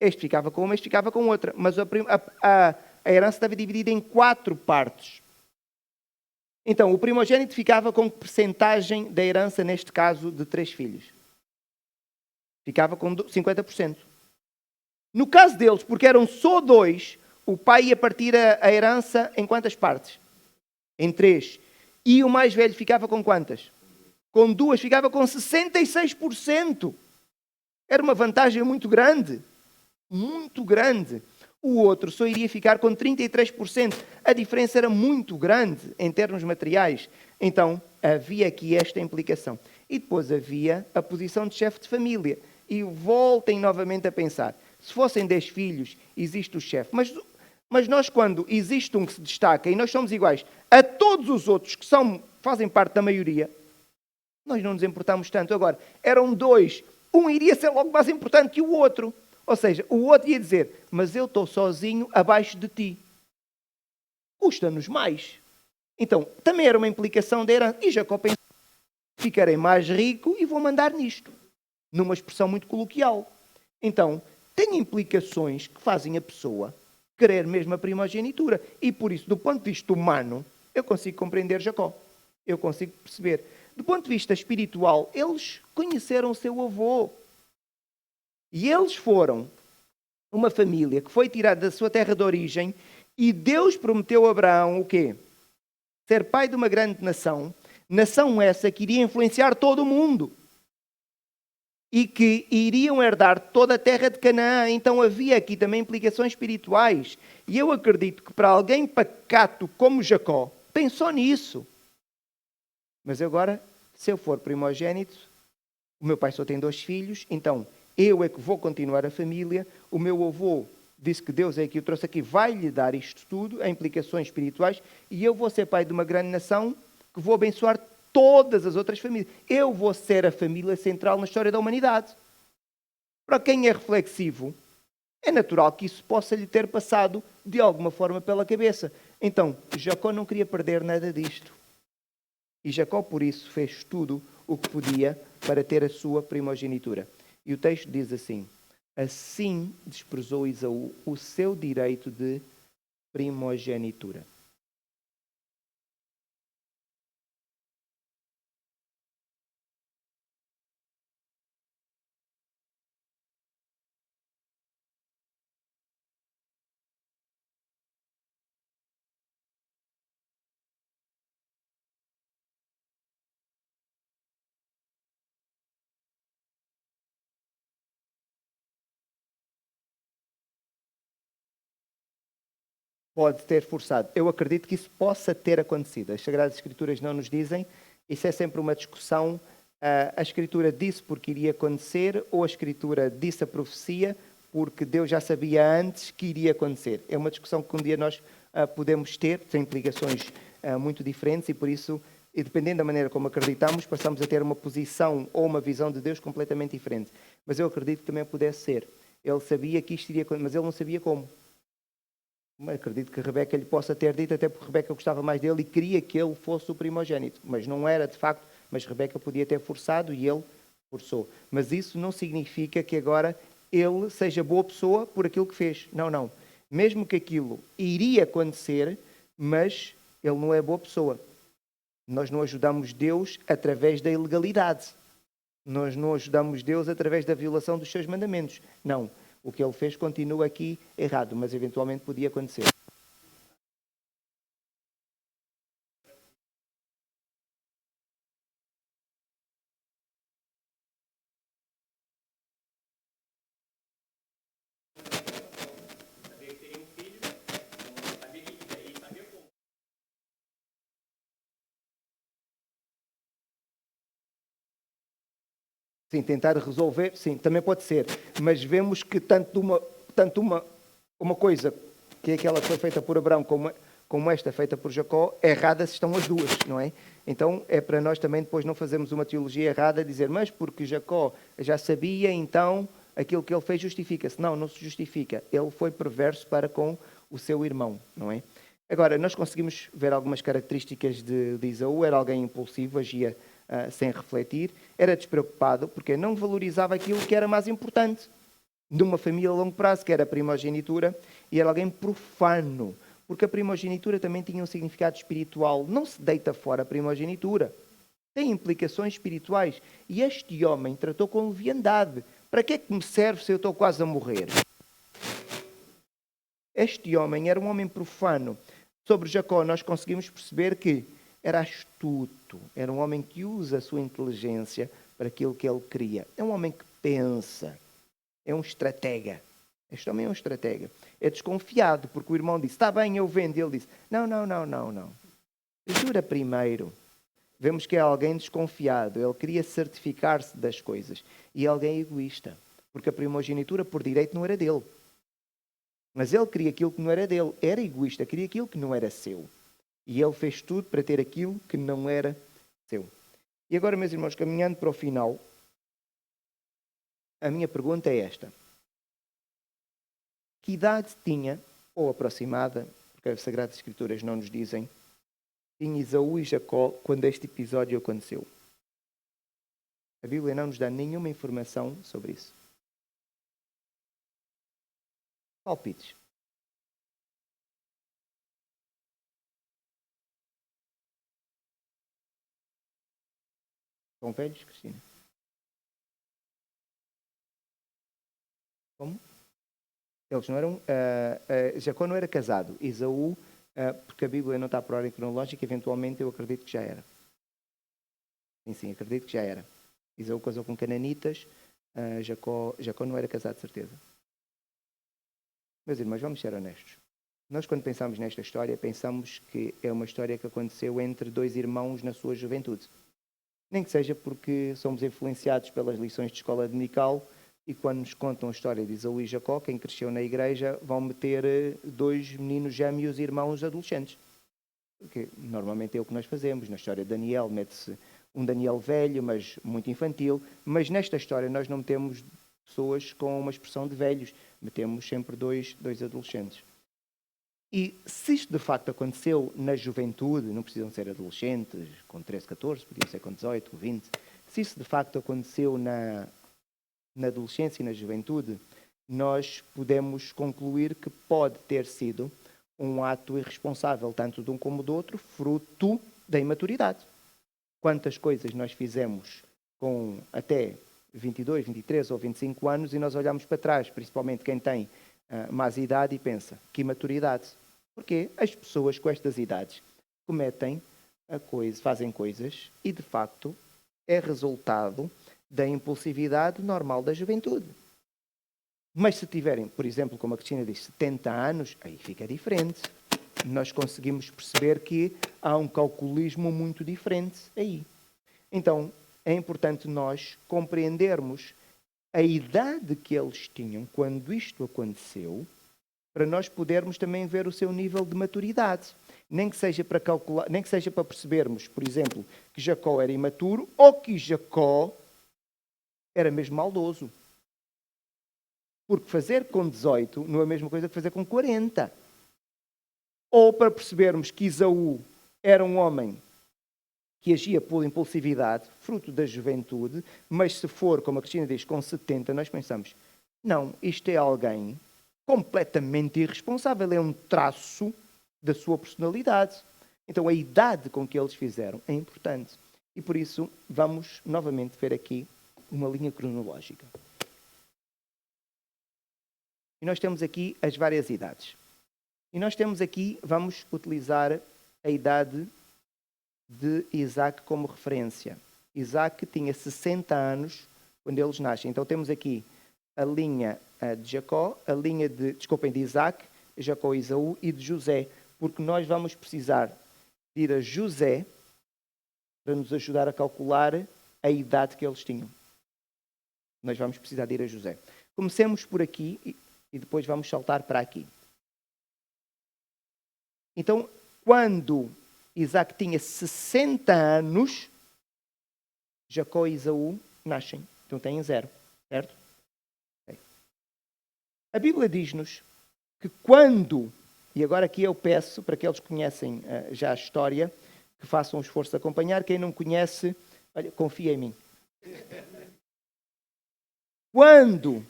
Este ficava com uma, este ficava com outra. Mas a herança estava dividida em 4 partes. Então, o primogênito ficava com que percentagem da herança, neste caso, de 3 filhos? Ficava com 50%. No caso deles, porque eram só 2, o pai ia partir a herança em quantas partes? Em 3. E o mais velho ficava com quantas? Com 2, ficava com 66%. Era uma vantagem muito grande. Muito grande. O outro só iria ficar com 33%. A diferença era muito grande em termos materiais. Então, havia aqui esta implicação. E depois havia a posição de chefe de família. E voltem novamente a pensar. Se fossem 10 filhos, existe o chefe. Mas nós, quando existe um que se destaca e nós somos iguais a todos os outros que fazem parte da maioria, nós não nos importamos tanto. Agora, eram 2. Um iria ser logo mais importante que o outro. Ou seja, o outro ia dizer, mas eu estou sozinho abaixo de ti. Custa-nos mais. Então, também era uma implicação da herança. E Jacó pensou, ficarei mais rico e vou mandar nisto. Numa expressão muito coloquial. Então, tem implicações que fazem a pessoa querer mesmo a primogenitura. E por isso, do ponto de vista humano, eu consigo compreender Jacó. Eu consigo perceber. Do ponto de vista espiritual, eles conheceram o seu avô. E eles foram uma família que foi tirada da sua terra de origem e Deus prometeu a Abraão o quê? Ser pai de uma grande nação. Nação essa que iria influenciar todo o mundo. E que iriam herdar toda a terra de Canaã. Então havia aqui também implicações espirituais. E eu acredito que para alguém pacato como Jacó, pensou nisso. Mas agora, se eu for primogênito, o meu pai só tem 2 filhos, então eu é que vou continuar a família. O meu avô disse que Deus é que o trouxe aqui, vai-lhe dar isto tudo, a implicações espirituais, e eu vou ser pai de uma grande nação que vou abençoar todas as outras famílias. Eu vou ser a família central na história da humanidade. Para quem é reflexivo, é natural que isso possa lhe ter passado de alguma forma pela cabeça. Então, Jacó não queria perder nada disto. E Jacó, por isso, fez tudo o que podia para ter a sua primogenitura. E o texto diz assim: assim desprezou Esaú o seu direito de primogenitura. Pode ter forçado. Eu acredito que isso possa ter acontecido. As Sagradas Escrituras não nos dizem. Isso é sempre uma discussão. A Escritura disse porque iria acontecer, ou a Escritura disse a profecia porque Deus já sabia antes que iria acontecer. É uma discussão que um dia nós podemos ter, tem implicações muito diferentes, e por isso, e dependendo da maneira como acreditamos, passamos a ter uma posição ou uma visão de Deus completamente diferente. Mas eu acredito que também pudesse ser. Ele sabia que isto iria acontecer, mas ele não sabia como. Acredito que Rebeca lhe possa ter dito, até porque Rebeca gostava mais dele e queria que ele fosse o primogênito. Mas não era de facto, mas Rebeca podia ter forçado e ele forçou. Mas isso não significa que agora ele seja boa pessoa por aquilo que fez. Não, não. Mesmo que aquilo iria acontecer, mas ele não é boa pessoa. Nós não ajudamos Deus através da ilegalidade. Nós não ajudamos Deus através da violação dos seus mandamentos. Não. O que ele fez continua aqui errado, mas eventualmente podia acontecer. Sim, tentar resolver, sim, também pode ser. Mas vemos que tanto uma coisa, que é aquela que foi feita por Abraão, como esta feita por Jacó, erradas estão as duas, não é? Então é para nós também depois não fazermos uma teologia errada, dizer, mas porque Jacó já sabia, então aquilo que ele fez justifica-se. Não, não se justifica. Ele foi perverso para com o seu irmão, não é? Agora, nós conseguimos ver algumas características de Esaú. Era alguém impulsivo, agia sem refletir, era despreocupado porque não valorizava aquilo que era mais importante de uma família a longo prazo, que era a primogenitura, e era alguém profano, porque a primogenitura também tinha um significado espiritual. Não se deita fora a primogenitura. Tem implicações espirituais. E este homem tratou com leviandade. Para que é que me serve se eu estou quase a morrer? Este homem era um homem profano. Sobre Jacó, nós conseguimos perceber que era astuto, era um homem que usa a sua inteligência para aquilo que ele queria. É um homem que pensa, é um estratega. Este homem é um estratega. É desconfiado, porque o irmão disse, está bem, eu vendo. E ele disse, não. Jura primeiro. Vemos que é alguém desconfiado, ele queria certificar-se das coisas. E é alguém egoísta, porque a primogenitura por direito não era dele. Mas ele queria aquilo que não era dele, era egoísta, queria aquilo que não era seu. E ele fez tudo para ter aquilo que não era seu. E agora, meus irmãos, caminhando para o final, a minha pergunta é esta. Que idade tinha, ou aproximada, porque as Sagradas Escrituras não nos dizem, tinha Esaú e Jacó quando este episódio aconteceu? A Bíblia não nos dá nenhuma informação sobre isso. Palpites. São velhos, Cristina? Como? Eles não eram... Jacó não era casado. Esaú, porque a Bíblia não está por ordem cronológica, eventualmente eu acredito que já era. Sim, acredito que já era. Esaú casou com cananitas. Jacó não era casado, de certeza. Meus irmãos, vamos ser honestos. Nós, quando pensamos nesta história, pensamos que é uma história que aconteceu entre dois irmãos na sua juventude. Nem que seja porque somos influenciados pelas lições de escola dominical e quando nos contam a história de Esaú e Jacó, quem cresceu na igreja, vão meter dois meninos gêmeos irmãos adolescentes. Porque normalmente é o que nós fazemos. Na história de Daniel, mete-se um Daniel velho, mas muito infantil. Mas nesta história nós não metemos pessoas com uma expressão de velhos. Metemos sempre dois adolescentes. E se isto de facto aconteceu na juventude, não precisam ser adolescentes com 13, 14, podiam ser com 18, com 20. Se isso de facto aconteceu na adolescência e na juventude, nós podemos concluir que pode ter sido um ato irresponsável, tanto de um como do outro, fruto da imaturidade. Quantas coisas nós fizemos com até 22, 23 ou 25 anos e nós olhamos para trás, principalmente quem tem mais idade, e pensa, que imaturidade. Porque as pessoas com estas idades cometem fazem coisas e, de facto, é resultado da impulsividade normal da juventude. Mas se tiverem, por exemplo, como a Cristina diz, 70 anos, aí fica diferente. Nós conseguimos perceber que há um calculismo muito diferente aí. Então, é importante nós compreendermos a idade que eles tinham quando isto aconteceu, para nós podermos também ver o seu nível de maturidade. Nem que seja para calcular, nem que seja para percebermos, por exemplo, que Jacó era imaturo ou que Jacó era mesmo maldoso. Porque fazer com 18 não é a mesma coisa que fazer com 40. Ou para percebermos que Esaú era um homem que agia por impulsividade, fruto da juventude, mas se for, como a Cristina diz, com 70, nós pensamos, não, isto é alguém completamente irresponsável, é um traço da sua personalidade. Então a idade com que eles fizeram é importante. E por isso vamos novamente ver aqui uma linha cronológica. E nós temos aqui as várias idades. E nós temos aqui, vamos utilizar a idade de Isaac como referência. Isaac tinha 60 anos quando eles nascem. Então temos aqui a linha de Jacó, a linha de Isaac, Jacó e Esaú, e de José, porque nós vamos precisar de ir a José para nos ajudar a calcular a idade que eles tinham. Nós vamos precisar de ir a José. Comecemos por aqui e depois vamos saltar para aqui. Então, quando Isaac tinha 60 anos, Jacó e Esaú nascem. Então têm 0, certo? Okay. A Bíblia diz-nos que quando, e agora aqui eu peço para aqueles que conhecem já a história, que façam um esforço de acompanhar. Quem não conhece, olha, confia em mim. Quando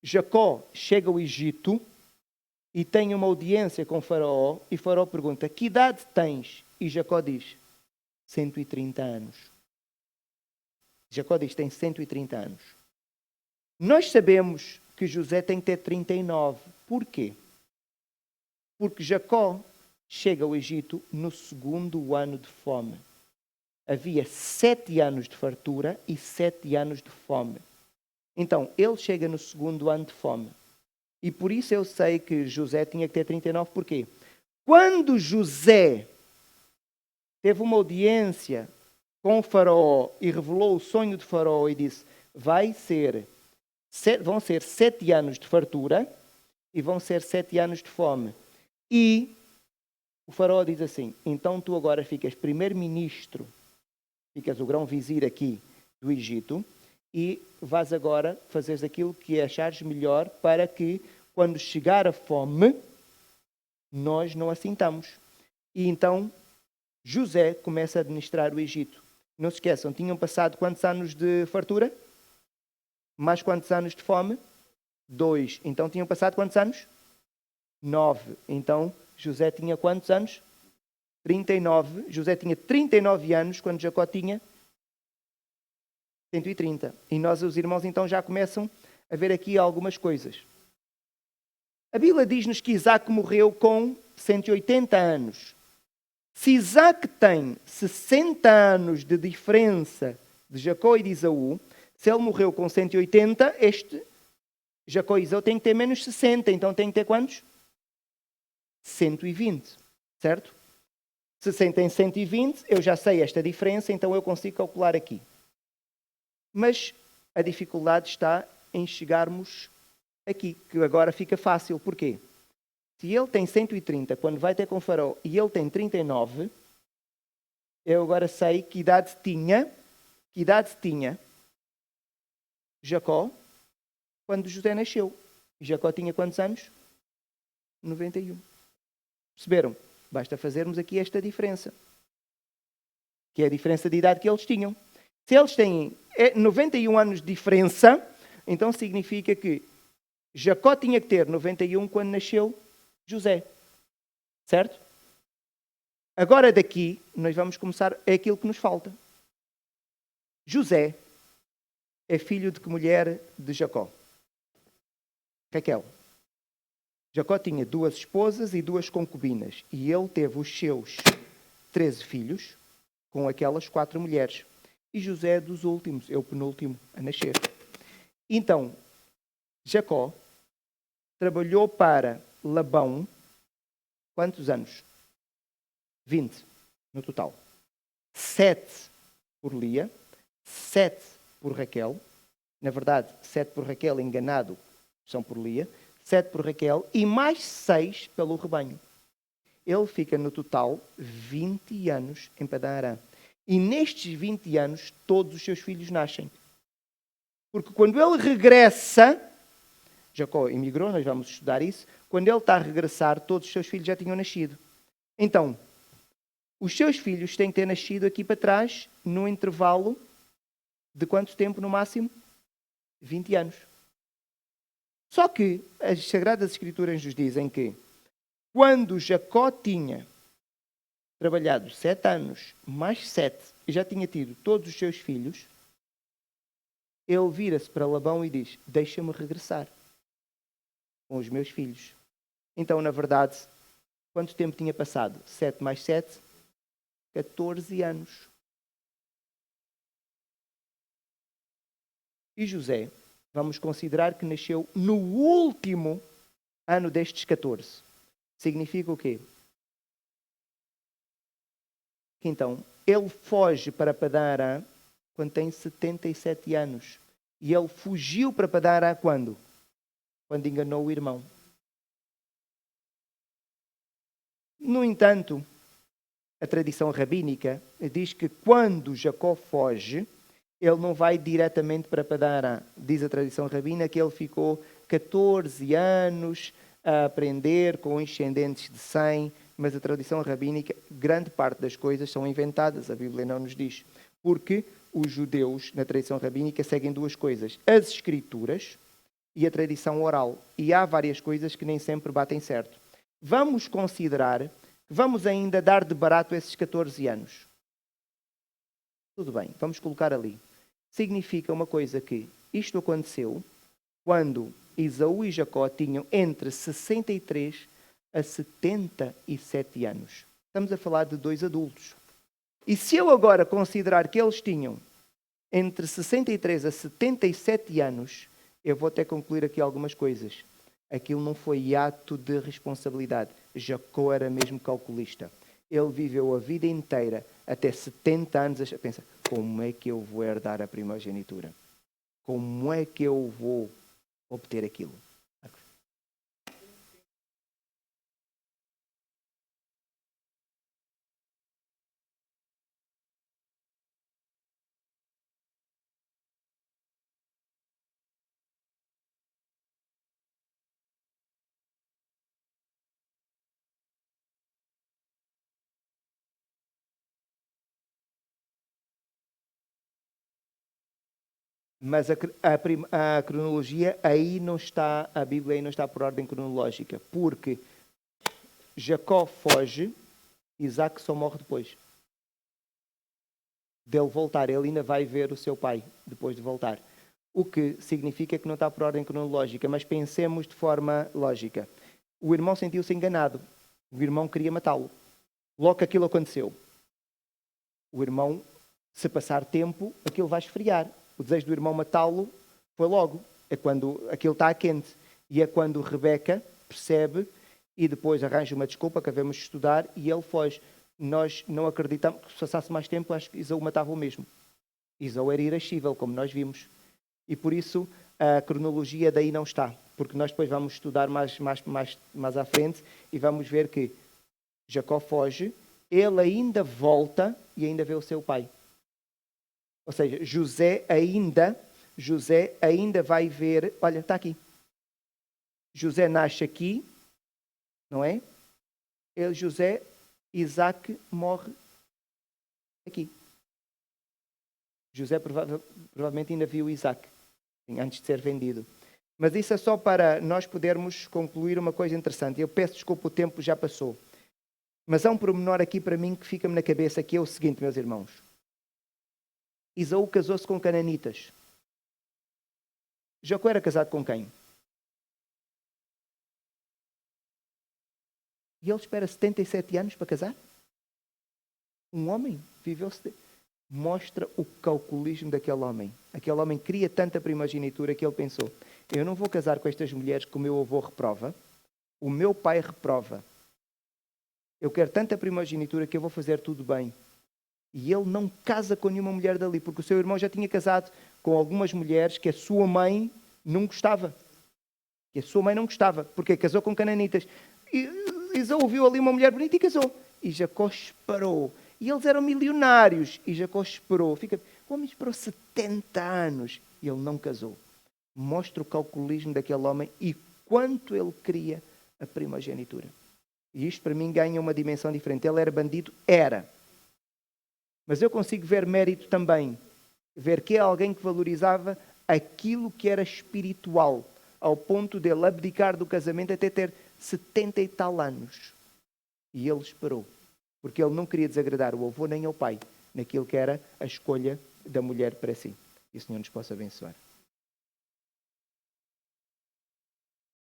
Jacó chega ao Egito e tem uma audiência com Faraó, e Faraó pergunta, que idade tens? E Jacó diz, 130 anos. Jacó diz, tem 130 anos. Nós sabemos que José tem que ter 39. Porquê? Porque Jacó chega ao Egito no 2º ano de fome. Havia 7 anos de fartura e 7 anos de fome. Então, ele chega no 2º ano de fome. E por isso eu sei que José tinha que ter 39. Porquê? Quando José teve uma audiência com o Faraó e revelou o sonho de Faraó e disse, vão ser 7 anos de fartura e vão ser 7 anos de fome. E o Faraó diz assim, então tu agora ficas primeiro-ministro, ficas o grão-vizir aqui do Egito, e vais agora fazeres aquilo que achares melhor para que, quando chegar a fome, nós não assintamos. E então, José começa a administrar o Egito. Não se esqueçam, tinham passado quantos anos de fartura? Mais quantos anos de fome? 2. Então, tinham passado quantos anos? 9. Então, José tinha quantos anos? 39. José tinha 39 anos quando Jacó tinha 130. E nós, os irmãos, então já começam a ver aqui algumas coisas. A Bíblia diz-nos que Isaac morreu com 180 anos. Se Isaac tem 60 anos de diferença de Jacó e de Esaú, se ele morreu com 180, Jacó e Esaú têm que ter menos 60. Então tem que ter quantos? 120, certo? Se tem 120, eu já sei esta diferença, então eu consigo calcular aqui. Mas a dificuldade está em chegarmos aqui, que agora fica fácil. Porquê? Se ele tem 130, quando vai ter com Faraó, e ele tem 39, eu agora sei que idade tinha Jacó quando José nasceu. E Jacó tinha quantos anos? 91. Perceberam? Basta fazermos aqui esta diferença. Que é a diferença de idade que eles tinham. Se eles têm 91 anos de diferença, então significa que Jacó tinha que ter 91 quando nasceu José. Certo? Agora daqui, nós vamos começar, é aquilo que nos falta. José é filho de que mulher de Jacó? Raquel. Jacó tinha 2 esposas e 2 concubinas. E ele teve os seus 13 filhos com aquelas 4 mulheres. E José é dos últimos, é o penúltimo a nascer. Então, Jacó trabalhou para Labão quantos anos? 20 no total. 7 por Lia, 7 por Raquel. Na verdade, 7 por Raquel, enganado, são por Lia. 7 por Raquel e mais 6 pelo rebanho. Ele fica no total 20 anos em Padan-Aram. E nestes 20 anos, todos os seus filhos nascem. Porque quando ele regressa, Jacó emigrou, nós vamos estudar isso, quando ele está a regressar, todos os seus filhos já tinham nascido. Então, os seus filhos têm que ter nascido aqui para trás, no intervalo de quanto tempo no máximo? 20 anos. Só que as Sagradas Escrituras nos dizem que quando Jacó tinha trabalhado 7 anos, mais 7, e já tinha tido todos os seus filhos, ele vira-se para Labão e diz: deixa-me regressar com os meus filhos. Então, na verdade, quanto tempo tinha passado? 7 mais 7, 14 anos. E José, vamos considerar que nasceu no último ano destes 14. Significa o quê? Então, ele foge para Padan-Aram quando tem 77 anos. E ele fugiu para Padan-Aram quando? Quando enganou o irmão. No entanto, a tradição rabínica diz que quando Jacó foge, ele não vai diretamente para Padan-Aram. Diz a tradição rabina que ele ficou 14 anos a aprender com descendentes de 100, mas a tradição rabínica, grande parte das coisas são inventadas, a Bíblia não nos diz. Porque os judeus, na tradição rabínica, seguem 2 coisas: as escrituras e a tradição oral. E há várias coisas que nem sempre batem certo. Vamos considerar que vamos ainda dar de barato esses 14 anos. Tudo bem, vamos colocar ali. Significa uma coisa que isto aconteceu quando Esaú e Jacó tinham entre 63 a 77 anos. Estamos a falar de 2 adultos. E se eu agora considerar que eles tinham entre 63 a 77 anos, eu vou até concluir aqui algumas coisas. Aquilo não foi ato de responsabilidade. Jacó era mesmo calculista. Ele viveu a vida inteira, até 70 anos, a pensar: como é que eu vou herdar a primogenitura? Como é que eu vou obter aquilo? Mas a cronologia aí não está, a Bíblia aí não está por ordem cronológica, porque Jacó foge, Isaac só morre depois dele voltar. Ele ainda vai ver o seu pai depois de voltar. O que significa que não está por ordem cronológica, mas pensemos de forma lógica. O irmão sentiu-se enganado. O irmão queria matá-lo. Logo que aquilo aconteceu. O irmão, se passar tempo, aquilo vai esfriar. O desejo do irmão matá-lo foi logo. É quando aquilo está quente. E é quando Rebeca percebe e depois arranja uma desculpa que devemos estudar e ele foge. Nós não acreditamos que se passasse mais tempo, acho que Esaú matava o mesmo. Esaú era irascível, como nós vimos. E por isso a cronologia daí não está. Porque nós depois vamos estudar mais à frente e vamos ver que Jacó foge, ele ainda volta e ainda vê o seu pai. Ou seja, José ainda José ainda vai ver, olha, está aqui. José nasce aqui, não é? José, Isaac morre aqui. José provavelmente ainda viu Isaac, antes de ser vendido. Mas isso é só para nós podermos concluir uma coisa interessante. Eu peço desculpa, o tempo já passou. Mas há um pormenor aqui para mim que fica-me na cabeça, que é o seguinte, meus irmãos. Isaú casou-se com cananitas. Jacó era casado com quem? E ele espera 77 anos para casar? Um homem viveu... Mostra o calculismo daquele homem. Aquele homem cria tanta primogenitura que ele pensou, eu não vou casar com estas mulheres que o meu avô reprova, o meu pai reprova. Eu quero tanta primogenitura que eu vou fazer tudo bem. E ele não casa com nenhuma mulher dali, porque o seu irmão já tinha casado com algumas mulheres que a sua mãe não gostava. Que a sua mãe não gostava, porque casou com cananitas. E Isaú viu ali uma mulher bonita e casou. E Jacó esperou. E eles eram milionários. E Jacó esperou. O homem esperou 70 anos. E ele não casou. Mostra o calculismo daquele homem e quanto ele queria a primogenitura. E isto para mim ganha uma dimensão diferente. Ele era bandido? Era. Mas eu consigo ver mérito também. Ver que é alguém que valorizava aquilo que era espiritual. Ao ponto de ele abdicar do casamento até ter 70 e tal anos. E ele esperou. Porque ele não queria desagradar o avô nem ao pai naquilo que era a escolha da mulher para si. Que o Senhor nos possa abençoar.